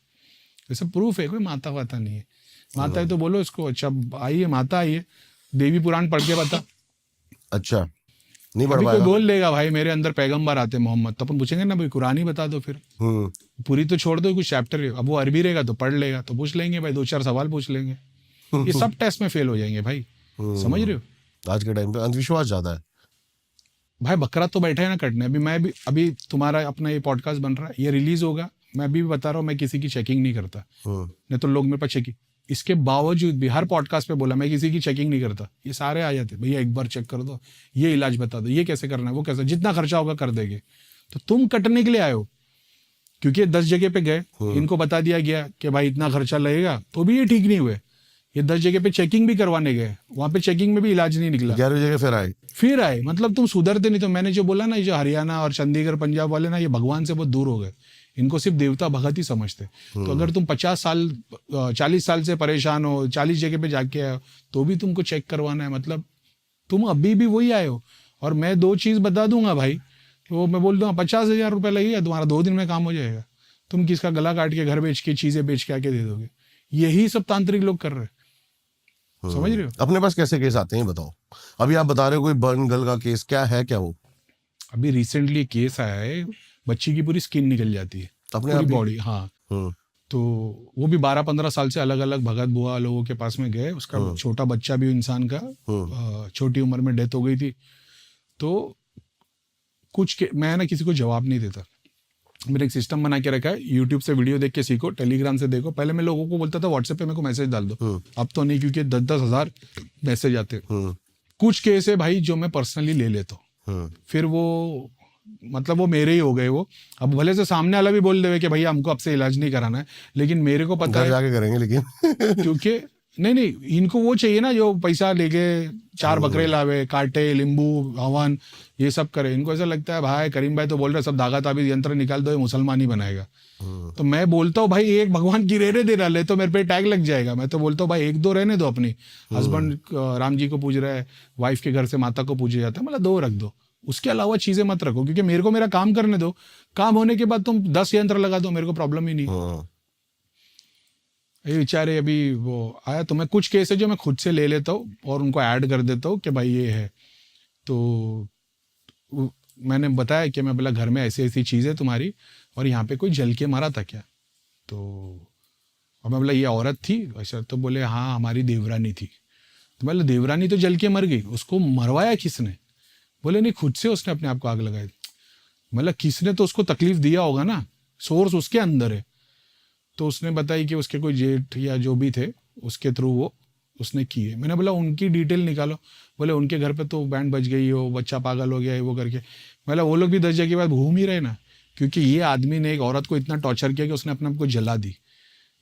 जैसे प्रूफ है, कोई माता वाता नहीं है। माता है तो बोलो इसको, अच्छा आइए माता आइए, देवी पुराण पढ़ के बता। अच्छा नहीं पढ़ पाएगा, बोल देगा भाई मेरे अंदर पैगंबर आते मोहम्मद, तो अपन पूछेंगे ना भाई कुरान ही बता दो फिर। पूरी तो छोड़ दो, कुछ चैप्टर है, अब वो अरबी रहेगा तो पढ़ लेगा, तो पूछ लेंगे भाई, 2-4 सवाल पूछ लेंगे। ये सब टेस्ट में फेल हो जाएंगे भाई। समझ रहे हो? आज के टाइम पे अंधविश्वास ज्यादा है भाई। बकरा तो बैठा है ना कटने। अभी तुम्हारा अपना ये पॉडकास्ट बन रहा है, ये रिलीज होगा, मैं अभी भी बता रहा हूँ, मैं किसी की चेकिंग नहीं करता, नहीं तो लोग मेरे पास चेकिंग, इसके बावजूद भी हर पॉडकास्ट पे बोला मैं किसी की चेकिंग नहीं करता। ये सारे आ जाते, भैया एक बार चेक कर दो, ये इलाज बता दो, ये कैसे करना है, वो कैसे, जितना खर्चा होगा कर देंगे। तो तुम कटने के लिए आए हो, क्योंकि 10 जगह पे गए, इनको बता दिया गया कि भाई इतना खर्चा लगेगा, तो भी ये ठीक नहीं हुए। ये 10 जगह पे चेकिंग भी करवाने गए, वहां पे चेकिंग में भी इलाज नहीं निकला, 11 जगह फिर आए। मतलब तुम सुधरते नहीं। तो मैंने जो बोला ना, ये जो हरियाणा और चंडीगढ़ पंजाब वाले ना, ये भगवान से बहुत दूर हो गए, इनको सिर्फ देवता भगत ही समझते। तो अगर तुम 40 साल से परेशान हो, 40 जगह पे जाके आए हो, तो भी तुमको चेक करवाना है, मतलब तुम अभी भी वही आए हो। और मैं 2 चीज बता दूंगा भाई, तो मैं बोल दूंगा 50,000 रुपये लगेगा, तुम्हारा 2 दिन में काम हो जाएगा। तुम किसका गला काट के, घर बेच के, चीजें बेच के आके दे दोगे। यही सब तांत्रिक लोग कर रहे हैं। समझ रहे हो? अपने पास कैसे केस आते हैं बताओ। अभी आप बता रहे हो कोई बर्न गर्ल का केस, क्या है, क्या वो? अभी रिसेंटली केस आया है, बच्ची की पूरी स्किन निकल जाती है, अपने बॉडी। हाँ, तो वो भी 12-15 साल से अलग अलग भगत बुआ लोगों के पास में गए। उसका छोटा बच्चा भी इंसान का छोटी उम्र में डेथ हो गई थी। तो मैं ना किसी को जवाब नहीं देता, मैंने एक सिस्टम बना के रखा है, यूट्यूब से वीडियो देख के सीखो, टेलीग्राम से देखो। पहले मैं लोगों को बोलता था व्हाट्सएप पे मेरे को मैसेज डाल दो, अब तो नहीं, क्योंकि 10-10 हज़ार मैसेज आते। कुछ केस है भाई जो मैं पर्सनली ले लेता हूँ, फिर वो मतलब वो मेरे ही हो गए वो। अब भले से सामने वाला भी बोल देवे कि भैया हमको आपसे इलाज नहीं कराना है, लेकिन मेरे को पता है जाके करेंगे, लेकिन क्योंकि नहीं, इनको वो चाहिए ना जो पैसा लेके 4 बकरे लावे, काटे, लींबू, हवन, ये सब करे। इनको ऐसा लगता है भाई करीम भाई तो बोल रहे सब धागा ताबीज यंत्र निकाल दो, ये मुसलमान ही बनाएगा। तो मैं बोलता हूँ भाई एक भगवान की रहने दे रहा, ले तो मेरे पे टैग लग जाएगा। मैं तो बोलता हूँ भाई 1-2 रहने दो। अपनी हस्बैंड राम जी को पूज रहा है, वाइफ के घर से माता को पूजे जाता है, मतलब 2 रख दो, उसके अलावा चीजें मत रखो, क्योंकि मेरे को मेरा काम करने दो। काम होने के बाद तुम 10 यंत्र लगा दो, मेरे को प्रॉब्लम ही नहीं। ये बेचारे अभी वो आया, तो मैं कुछ केस है जो मैं खुद से ले लेता हूँ और उनको ऐड कर देता हूँ कि भाई ये है। तो मैंने बताया कि मैं बोला घर में ऐसी ऐसी चीज़ है तुम्हारी, और यहाँ पे कोई जल के मारा था क्या? तो और मैं बोला ये औरत थी ऐसा? तो बोले हाँ हमारी देवरानी थी। तो बोले देवरानी तो जल के मर गई, उसको मरवाया किसने? बोले नहीं खुद से उसने अपने आप को आग लगाई। मतलब किसने तो उसको तकलीफ दिया होगा ना, सोर्स उसके अंदर है। तो उसने बताई कि उसके कोई जेठ या जो भी थे उसके थ्रू वो उसने की है। मैंने बोला उनकी डिटेल निकालो। बोले उनके घर पे तो बैंड बज गई हो, बच्चा पागल हो गया है, वो करके। मतलब वो लोग भी 10 जगह के बाद घूम ही रहे ना, क्योंकि ये आदमी ने एक औरत को इतना टॉर्चर किया कि उसने अपने आप को जला दी।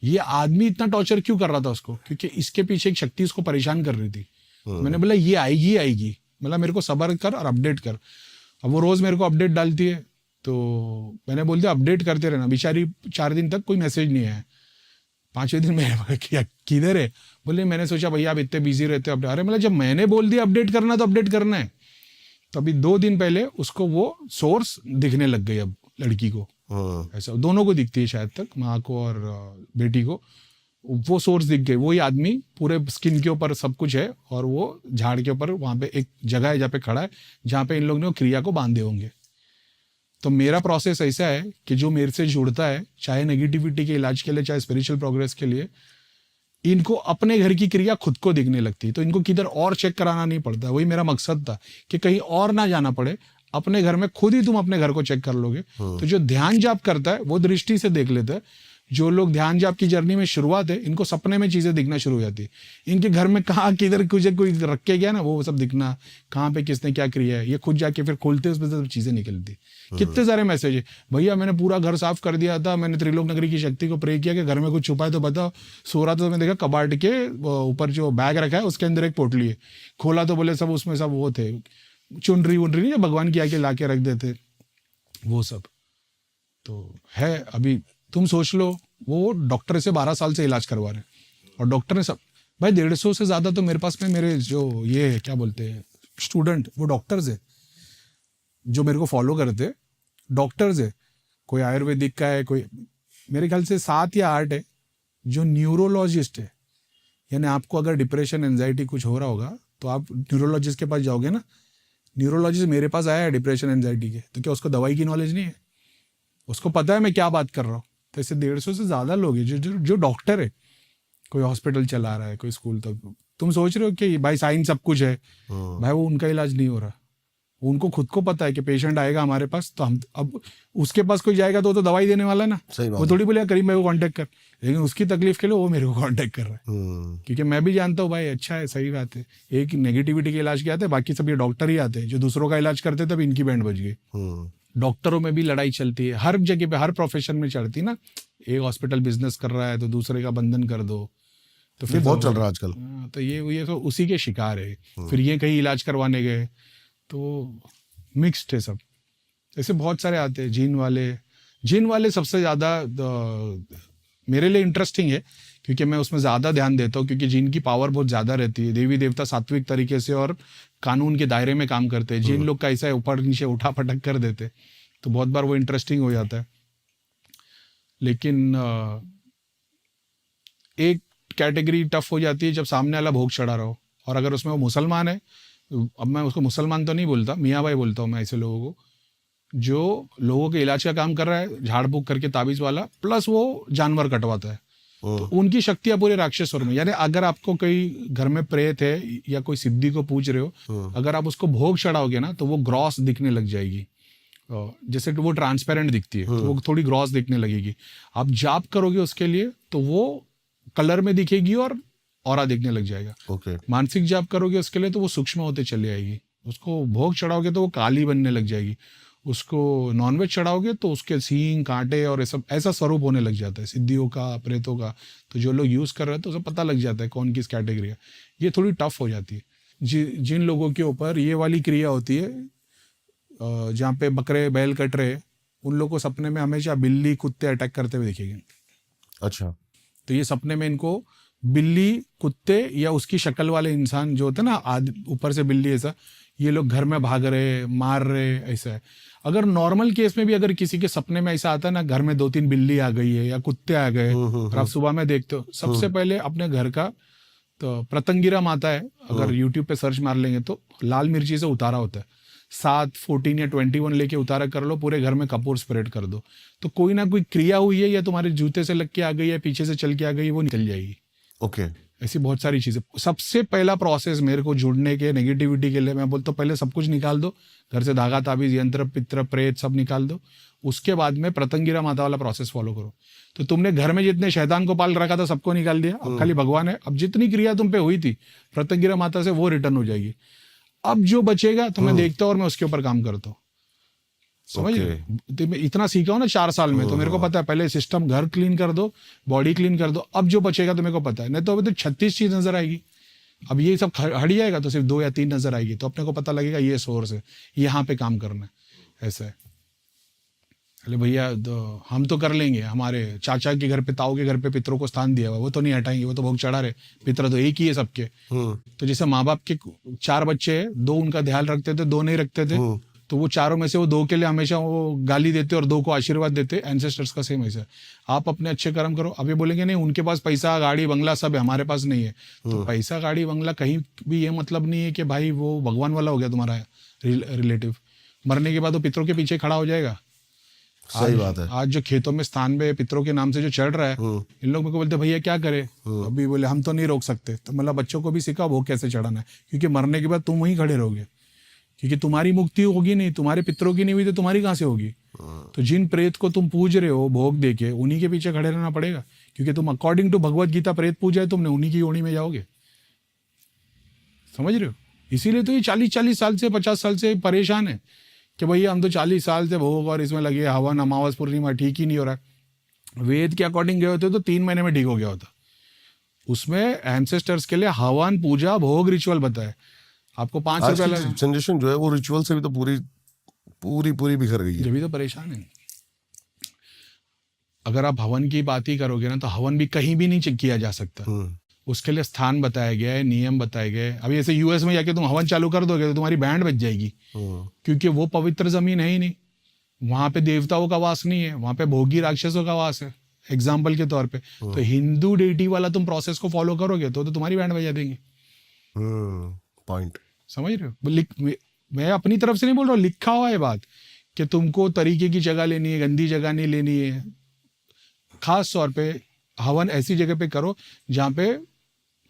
ये आदमी इतना टॉर्चर क्यों कर रहा था उसको? क्योंकि इसके पीछे एक शक्ति उसको परेशान कर रही थी। मैंने बोला ये आएगी, मतलब मेरे को सब्र कर और अपडेट कर। अब वो रोज मेरे को अपडेट डालती है, तो मैंने बोल दिया अपडेट करते रहना। बेचारी 4 दिन तक कोई मैसेज नहीं आया। 5वें दिन में किधर है? बोले मैंने सोचा भैया आप इतने बिजी रहते हो। अरे मतलब जब मैंने बोल दिया अपडेट करना तो अपडेट करना है। तो अभी 2 दिन पहले उसको वो सोर्स दिखने लग गई। अब लड़की को ऐसा दोनों को दिखती है शायद तक, माँ को और बेटी को वो सोर्स दिख गई। वही आदमी पूरे स्किन के ऊपर सब कुछ है, और वो झाड़ के ऊपर वहां पे एक जगह है जहाँ पे खड़ा है, जहाँ पे इन लोगों ने क्रिया को बांधे होंगे। तो मेरा प्रोसेस ऐसा है कि जो मेरे से जुड़ता है, चाहे नेगेटिविटी के इलाज के लिए, चाहे स्पिरिचुअल प्रोग्रेस के लिए, इनको अपने घर की क्रिया खुद को दिखने लगती है। तो इनको किधर और चेक कराना नहीं पड़ता। वही मेरा मकसद था कि कहीं और ना जाना पड़े, अपने घर में खुद ही तुम अपने घर को चेक कर लोगे। तो जो ध्यान जाप करता है वो दृष्टि से देख लेता है। जो लोग ध्यान जाप की जर्नी में शुरुआत है, इनको सपने में चीजें दिखना शुरू हो जाती है। इनके घर में कहाँ किधर कोई रख के गया ना, वो सब दिखना, कहाँ पे किसने क्या किया है, ये खुद जाके फिर खोलते उसमें सब चीजें निकलती। कितने सारे मैसेज है भैया, मैंने पूरा घर साफ कर दिया था, मैंने त्रिलोक नगरी की शक्ति को प्रे किया कि घर में कुछ छुपा है तो बताओ। सो रहा था तो मैंने देखा कबाड़ के ऊपर जो बैग रखा है उसके अंदर एक पोटली है। खोला तो बोले सब उसमें सब वो थे, चुनरी वुनरी नहीं, भगवान की आके ला के रख देते वो सब। तो है अभी तुम सोच लो, वो डॉक्टर से 12 साल से इलाज करवा रहे, और डॉक्टर ने सब भाई 150 से ज्यादा तो मेरे पास में मेरे जो ये क्या बोलते हैं स्टूडेंट, वो डॉक्टर्स है जो मेरे को फॉलो करते, डॉक्टर्स है। कोई आयुर्वेदिक का है, कोई मेरे ख्याल से 7 या 8 है जो न्यूरोलॉजिस्ट है। यानी आपको अगर डिप्रेशन एंजाइटी कुछ हो रहा होगा तो आप न्यूरोलॉजिस्ट के पास जाओगे ना। न्यूरोलॉजिस्ट मेरे पास आया है डिप्रेशन एंजाइटी के, तो क्या उसको दवाई की नॉलेज नहीं है? उसको पता है मैं क्या बात कर रहा हूँ। तो ऐसे 150 से ज्यादा लोग हैं जो डॉक्टर है। कोई हॉस्पिटल चला रहा है, कोई स्कूल। तक तुम सोच रहे हो कि भाई साइंस सब कुछ है, भाई वो उनका इलाज नहीं हो रहा। उनको खुद को पता है कि पेशेंट आएगा हमारे पास तो हम अब उसके पास कोई जाएगा तो दवाई देने वाला ना। वो थोड़ी बोलेगा करीम भाई को कांटेक्ट कर, लेकिन उसकी तकलीफ के लिए वो मेरे को कांटेक्ट कर रहा है। क्योंकि मैं भी जानता हूँ भाई अच्छा है, सही बात है। एक नेगेटिविटी के इलाज के आते हैं, बाकी सब ये डॉक्टर ही आते हैं जो दूसरों का इलाज करते, तब इनकी बैंड बज गई। डॉक्टरों में भी लड़ाई चलती है, हर जगह पे, हर प्रोफेशन में चलती ना। एक हॉस्पिटल बिजनेस कर रहा है तो दूसरे का बंधन कर दो, तो फिर बहुत चल रहा है आजकल। तो ये तो उसी के शिकार है। फिर ये कहीं इलाज करवाने गए तो मिक्स्ड है सब। ऐसे बहुत सारे आते हैं। जिन वाले सबसे ज्यादा मेरे लिए इंटरेस्टिंग है, क्योंकि मैं उसमें ज्यादा ध्यान देता हूँ, क्योंकि जिन की पावर बहुत ज्यादा रहती है। देवी देवता सात्विक तरीके से और कानून के दायरे में काम करते हैं। जिन लोग का ऐसा ऊपर नीचे उठा पटक कर देते, तो बहुत बार वो इंटरेस्टिंग हो जाता है। लेकिन एक कैटेगरी टफ हो जाती है जब सामने वाला भोग चढ़ा रहा हो, और अगर उसमें वो मुसलमान है, अब मैं उसको मुसलमान तो नहीं बोलता, मियाँ भाई बोलता हूँ मैं ऐसे लोगों को, जो लोगों के इलाज का काम कर रहा है, झाड़ फूक करके ताबीज वाला, प्लस वो जानवर कटवाता है। तो उनकी शक्तियां पूरे राक्षसों में। यानी अगर आपको कोई घर में प्रेत है या कोई सिद्धि को पूछ रहे हो, अगर आप उसको भोग चढ़ाओगे ना तो वो ग्रॉस दिखने लग जाएगी। जैसे वो ट्रांसपेरेंट दिखती है, तो वो थोड़ी ग्रॉस दिखने लगेगी। आप जाप करोगे उसके लिए तो वो कलर में दिखेगी और ऑरा दिखने लग जाएगा। मानसिक जाप करोगे उसके लिए तो वो सूक्ष्म होते चले आएगी। उसको भोग चढ़ाओगे तो वो काली बनने लग जाएगी। उसको नॉनवेज चढ़ाओगे तो उसके सींग कांटे और ये सब ऐसा स्वरूप होने लग जाता है सिद्धियों का, प्रेतों का। तो जो लोग यूज़ कर रहे हैं तो उसे पता लग जाता है कौन किस कैटेगरी है। ये थोड़ी टफ हो जाती है। जिन लोगों के ऊपर ये वाली क्रिया होती है, जहाँ पे बकरे बैल कट रहे, उन लोगों को सपने में हमेशा बिल्ली कुत्ते अटैक करते हुए दिखेंगे। अच्छा। तो ये सपने में इनको बिल्ली, कुत्ते या उसकी शक्ल वाले इंसान जो होते हैं ना, ऊपर से बिल्ली ऐसा, ये लोग घर में भाग रहे, मार रहे, ऐसा है। अगर नॉर्मल केस में भी अगर किसी के सपने में ऐसा आता है ना, घर में 2-3 बिल्ली आ गई है या कुत्ते आ गए, और आप सुबह में देखते हो, सबसे पहले अपने घर का तो प्रतंगिरा माता है, अगर यूट्यूब पे सर्च मार लेंगे तो लाल मिर्ची से उतारा होता है, 7, 14 या 21 लेके उतारा कर लो, पूरे घर में कपूर स्प्रेड कर दो, तो कोई ना कोई क्रिया हुई है, या तुम्हारे जूते से लग के आ गई है, पीछे से चल के आ गई, वो निकल जाएगी। ओके। ऐसी बहुत सारी चीजें। सबसे पहला प्रोसेस मेरे को जुड़ने के, नेगेटिविटी के लिए, मैं बोलता हूँ पहले सब कुछ निकाल दो, घर से धागा, ताबीज, यंत्र, पित्र, प्रेत सब निकाल दो, उसके बाद में प्रतंगिरा माता वाला प्रोसेस फॉलो करो। तो तुमने घर में जितने शैतान को पाल रखा था सबको निकाल दिया, अब खाली भगवान है। अब जितनी क्रिया तुम पे हुई थी प्रतंगिरा माता से, वो रिटर्न हो जाएगी। अब जो बचेगा तो मैं देखता हूँ और मैं उसके ऊपर काम करता हूँ। समझ रहे? मैं इतना सीखा हूँ ना 4 साल में, तो मेरे को पता है पहले सिस्टम, घर क्लीन कर दो, बॉडी क्लीन कर दो, अब जो बचेगा तो मेरे को पता है। नहीं तो अभी तो 36 चीज नजर आएगी। अब ये सब हट जाएगा तो सिर्फ 2 या 3 नजर आएगी, तो अपने को पता लगेगा ये सोर्स है, यहाँ पे काम करना है। ऐसा है। अरे भैया हम तो कर लेंगे, हमारे चाचा के घर पे, ताऊ के घर पे पितरों को स्थान दिया हुआ, वो तो नहीं हटाएंगे, वो तो भोग चढ़ा रहे। पितर तो एक ही है सबके। तो जैसे माँ बाप के 4 बच्चे हैं, 2 उनका ध्यान रखते थे, 2 नहीं रखते थे, तो वो चारों में से वो 2 के लिए हमेशा वो गाली देते और 2 को आशीर्वाद देते। एंसेस्टर्स का सेम ऐसा। आप अपने अच्छे कर्म करो। अब ये बोलेंगे नहीं उनके पास पैसा गाड़ी बंगला सब है, हमारे पास नहीं है। तो पैसा गाड़ी बंगला कहीं भी ये मतलब नहीं है कि भाई वो भगवान वाला हो गया तुम्हारा रिलेटिव। मरने के बाद वो पितरों के पीछे खड़ा हो जाएगा। सही बात है। आज जो खेतों में स्थान में पितरों के नाम से जो चढ़ रहा है, इन लोग मेरे को बोलते भैया क्या करे, अभी बोले हम तो नहीं रोक सकते। तो मतलब बच्चों को भी सिखा वो कैसे चढ़ाना है, क्योंकि मरने के बाद तुम वहीं खड़े रहोगे, क्योंकि तुम्हारी मुक्ति होगी नहीं, तुम्हारे पितरों की नहीं हुई तो तुम्हारी कहाँ से होगी। तो जिन प्रेत को तुम पूज रहे हो भोग देके, उन्हीं के पीछे खड़े रहना पड़ेगा, क्योंकि तुम अकॉर्डिंग टू भगवत गीता प्रेत पूजा है तुमने, उन्हीं की योनि में जाओगे। समझ रहे हो? इसीलिए तो ये 40 साल से 50 साल से परेशान है कि भैया हम तो 40 साल से भोग और इसमें लगे, हवन, अमावस, पूर्णिमा ठीक ही नहीं हो रहा। वेद के अकॉर्डिंग गए होते तो 3 महीने में ठीक हो गया होता। उसमें एंसेस्टर्स के लिए हवन, पूजा, भोग, रिचुअल बताए। आपको 5 रुपये जनरेशन जो है वो रिचुअल से भी तो पूरी बिखर गई है। जब भी तो परेशान है। अगर आप हवन की बात ही करोगे ना, तो हवन भी कहीं भी नहीं किया जा सकता। उसके लिए स्थान बताया गया है, नियम बताए गए। अभी ऐसे यूएस में जाके तुम हवन चालू कर दोगे तो तुम्हारी बैंड बज जाएगी, क्योंकि वो पवित्र जमीन है ही नहीं। वहां पे देवताओं का वास नहीं है, वहां पे भोगी राक्षसों का वास है, एग्जाम्पल के तौर पे। तो हिंदू डेटी वाला तुम प्रोसेस को फॉलो करोगे तो तुम्हारी बैंड बजा देंगे। पॉइंट समझ रहे हो? मैं अपनी तरफ से नहीं बोल रहा हूँ, लिखा हुआ है बात कि तुमको तरीके की जगह लेनी है, गंदी जगह नहीं लेनी है। खास तौर पे हवन ऐसी जगह पे करो जहाँ पे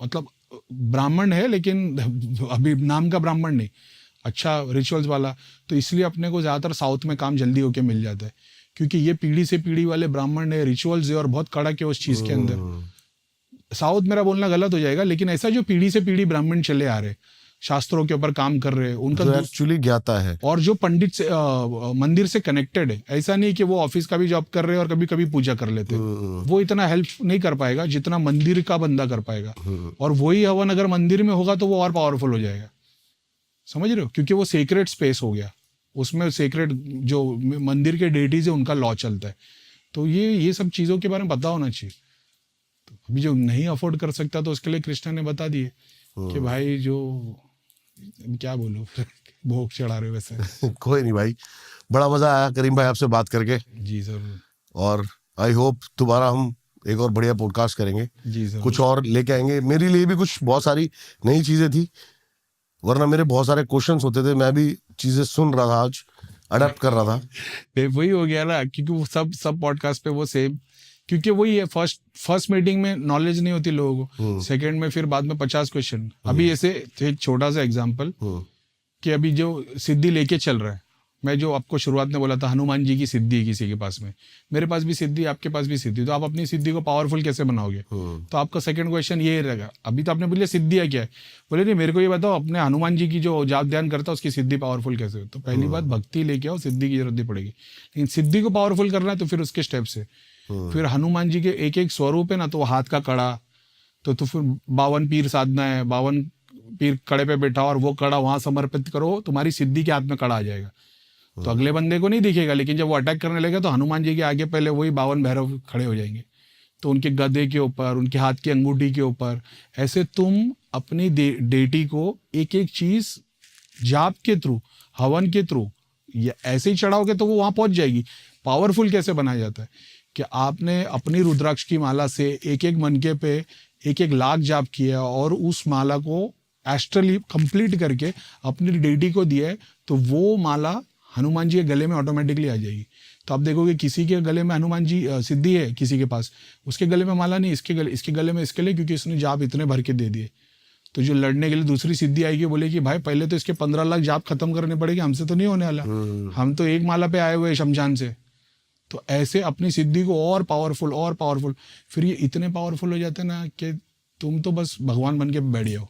मतलब ब्राह्मण है, लेकिन अभी नाम का ब्राह्मण नहीं, अच्छा रिचुअल्स वाला। तो इसलिए अपने को ज़्यादातर साउथ में काम जल्दी होके मिल जाता है, क्योंकि ये पीढ़ी से पीढ़ी वाले ब्राह्मण है, रिचुअल्स है और बहुत कड़क है उस चीज़ के अंदर। साउथ मेरा बोलना गलत हो जाएगा, लेकिन ऐसा जो पीढ़ी से पीढ़ी ब्राह्मण चले आ रहे, शास्त्रों के ऊपर काम कर रहे हैं, उनका एक्चुअली ज्ञाता है, और जो पंडित से मंदिर से कनेक्टेड है। ऐसा नहीं कि वो ऑफिस का भी जॉब कर रहे हैं और कभी कभी पूजा कर लेते हैं। वो इतना हेल्प नहीं कर पाएगा जितना मंदिर का बंदा कर पाएगा। और वही हवन अगर मंदिर में होगा तो वो और पावरफुल हो जाएगा। समझ रहे हो? क्योंकि वो सेक्रेट स्पेस हो गया, उसमें सेक्रेट जो मंदिर के डेटीज है उनका लॉ चलता है। तो ये सब चीज़ों के बारे में पता होना चाहिए। तो अभी जो नहीं अफोर्ड कर सकता तो उसके लिए कृष्ण ने बता दिए कि भाई जो क्या बोलूं भोग चढ़ा रहे वैसे। कोई नहीं भाई, बड़ा मजा आया करीम भाई आपसे बात करके। जी सर। और आई होप दोबारा हम एक और बढ़िया पॉडकास्ट करेंगे। जी सर। कुछ और लेके आएंगे। मेरे लिए भी कुछ बहुत सारी नई चीजें थी, वरना मेरे बहुत सारे क्वेश्चंस होते थे, मैं भी चीजें सुन रहा था, आज अडेप्ट कर रहा था। वही हो गया ना, क्योंकि वो सब पॉडकास्ट पे वो सेम, क्योंकि वही है, फर्स्ट मीटिंग में नॉलेज नहीं होती लोगों को, सेकंड में फिर बाद में 50 क्वेश्चन। अभी ऐसे एक छोटा सा एग्जांपल कि अभी जो सिद्धि लेके चल रहा है, मैं जो आपको शुरुआत में बोला था हनुमान जी की सिद्धि है किसी के पास में, मेरे पास भी सिद्धि, आपके पास भी सिद्धि, तो आप अपनी सिद्धि को पावरफुल कैसे बनाओगे? तो आपका सेकंड क्वेश्चन ये रहेगा। अभी तो आपने बोलिए सिद्धि है क्या है, बोले नहीं मेरे को ये बताओ अपने हनुमान जी की जो जाप ध्यान करता है उसकी सिद्धि पावरफुल कैसे हो? तो पहली बात भक्ति लेके आओ, सिद्धि की जरूरत नहीं पड़ेगी। लेकिन सिद्धि को पावरफुल करना है तो फिर उसके स्टेप्स है। फिर हनुमान जी के एक एक स्वरूप है ना, तो हाथ का कड़ा, तो फिर 52 पीर साधना है, 52 पीर कड़े पे बैठा और वो कड़ा वहां समर्पित करो, तुम्हारी सिद्धि के हाथ में कड़ा आ जाएगा। तो अगले बंदे को नहीं दिखेगा, लेकिन जब वो अटैक करने लगेगा तो हनुमान जी के आगे पहले वही 52 भैरव खड़े हो जाएंगे। तो उनके गदे के ऊपर, उनके हाथ की अंगूठी के ऊपर, ऐसे तुम अपनी डेटी को एक एक चीज जाप के थ्रू, हवन के थ्रू ऐसे ही चढ़ाओगे तो वो वहां पहुंच जाएगी। पावरफुल कैसे बनाया जाता है कि आपने अपनी रुद्राक्ष की माला से एक एक मनके पे एक एक लाख जाप किया और उस माला को एस्ट्रली कंप्लीट करके अपनी डेटी को दिया है, तो वो माला हनुमान जी के गले में ऑटोमेटिकली आ जाएगी। तो आप देखोगे किसी के गले में हनुमान जी सिद्धि है, किसी के पास उसके गले में माला नहीं, इसके गले में इसके लिए, क्योंकि इसने जाप इतने भर के दे दिए। तो जो लड़ने के लिए दूसरी सिद्धि आएगी, बोले कि भाई पहले तो इसके 15 लाख जाप खत्म करने पड़ेगी, हमसे तो नहीं होने वाला, हम तो एक माला पे आए हुए शमशान से। तो ऐसे अपनी सिद्धि को और पावरफुल, फिर ये इतने पावरफुल हो जाते हैं ना कि तुम तो बस भगवान बन के बैठ जाओ।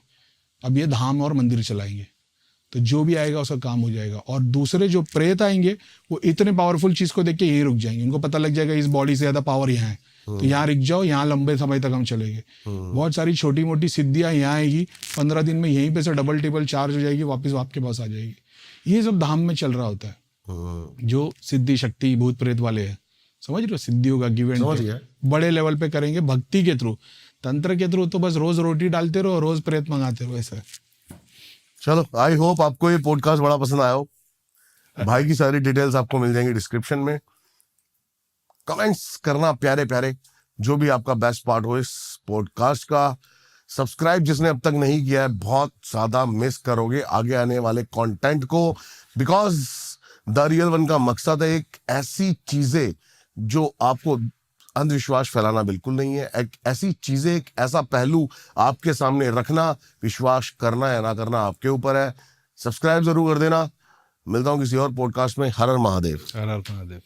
अब ये धाम और मंदिर चलाएंगे तो जो भी आएगा उसका काम हो जाएगा। और दूसरे जो प्रेत आएंगे वो इतने पावरफुल चीज को देख के यही रुक जाएंगे, उनको पता लग जाएगा इस बॉडी से ज्यादा पावर यहाँ है, तो यहाँ रुक जाओ, यहाँ लंबे समय तक हम चलेंगे। बहुत सारी छोटी मोटी सिद्धियां यहाँ आएगी, 15 दिन में यहीं पे से डबल टिबल चार्ज हो जाएगी, वापस आपके पास आ जाएगी। ये सब धाम में चल रहा होता है, जो सिद्धि शक्ति भूत प्रेत वाले हैं, समझ रहे हो? सिद्धियों का गिव एंड बड़े लेवल पे करेंगे भक्ति के थ्रू, तंत्र के थ्रू तो बस रोज रोटी डालते रहो, रोज प्रेत मंगाते रहो, ऐसा। चलो, आई होप आपको ये पॉडकास्ट बड़ा पसंद आया हो। भाई की सारी डिटेल्स आपको मिल जाएंगी डिस्क्रिप्शन में। कमेंट्स करना प्यारे प्यारे, जो भी आपका बेस्ट पार्ट हो इस पॉडकास्ट का। सब्सक्राइब जिसने अब तक नहीं किया है, बहुत ज्यादा मिस करोगे आगे आने वाले कंटेंट को, बिकॉज द रियल वन का मकसद है एक ऐसी चीजें जो आपको अंधविश्वास फैलाना बिल्कुल नहीं है, एक ऐसी चीजें, एक ऐसा पहलू आपके सामने रखना, विश्वास करना या ना करना आपके ऊपर है। सब्सक्राइब जरूर कर देना। मिलता हूं किसी और पॉडकास्ट में। हर हर महादेव। हर हर महादेव।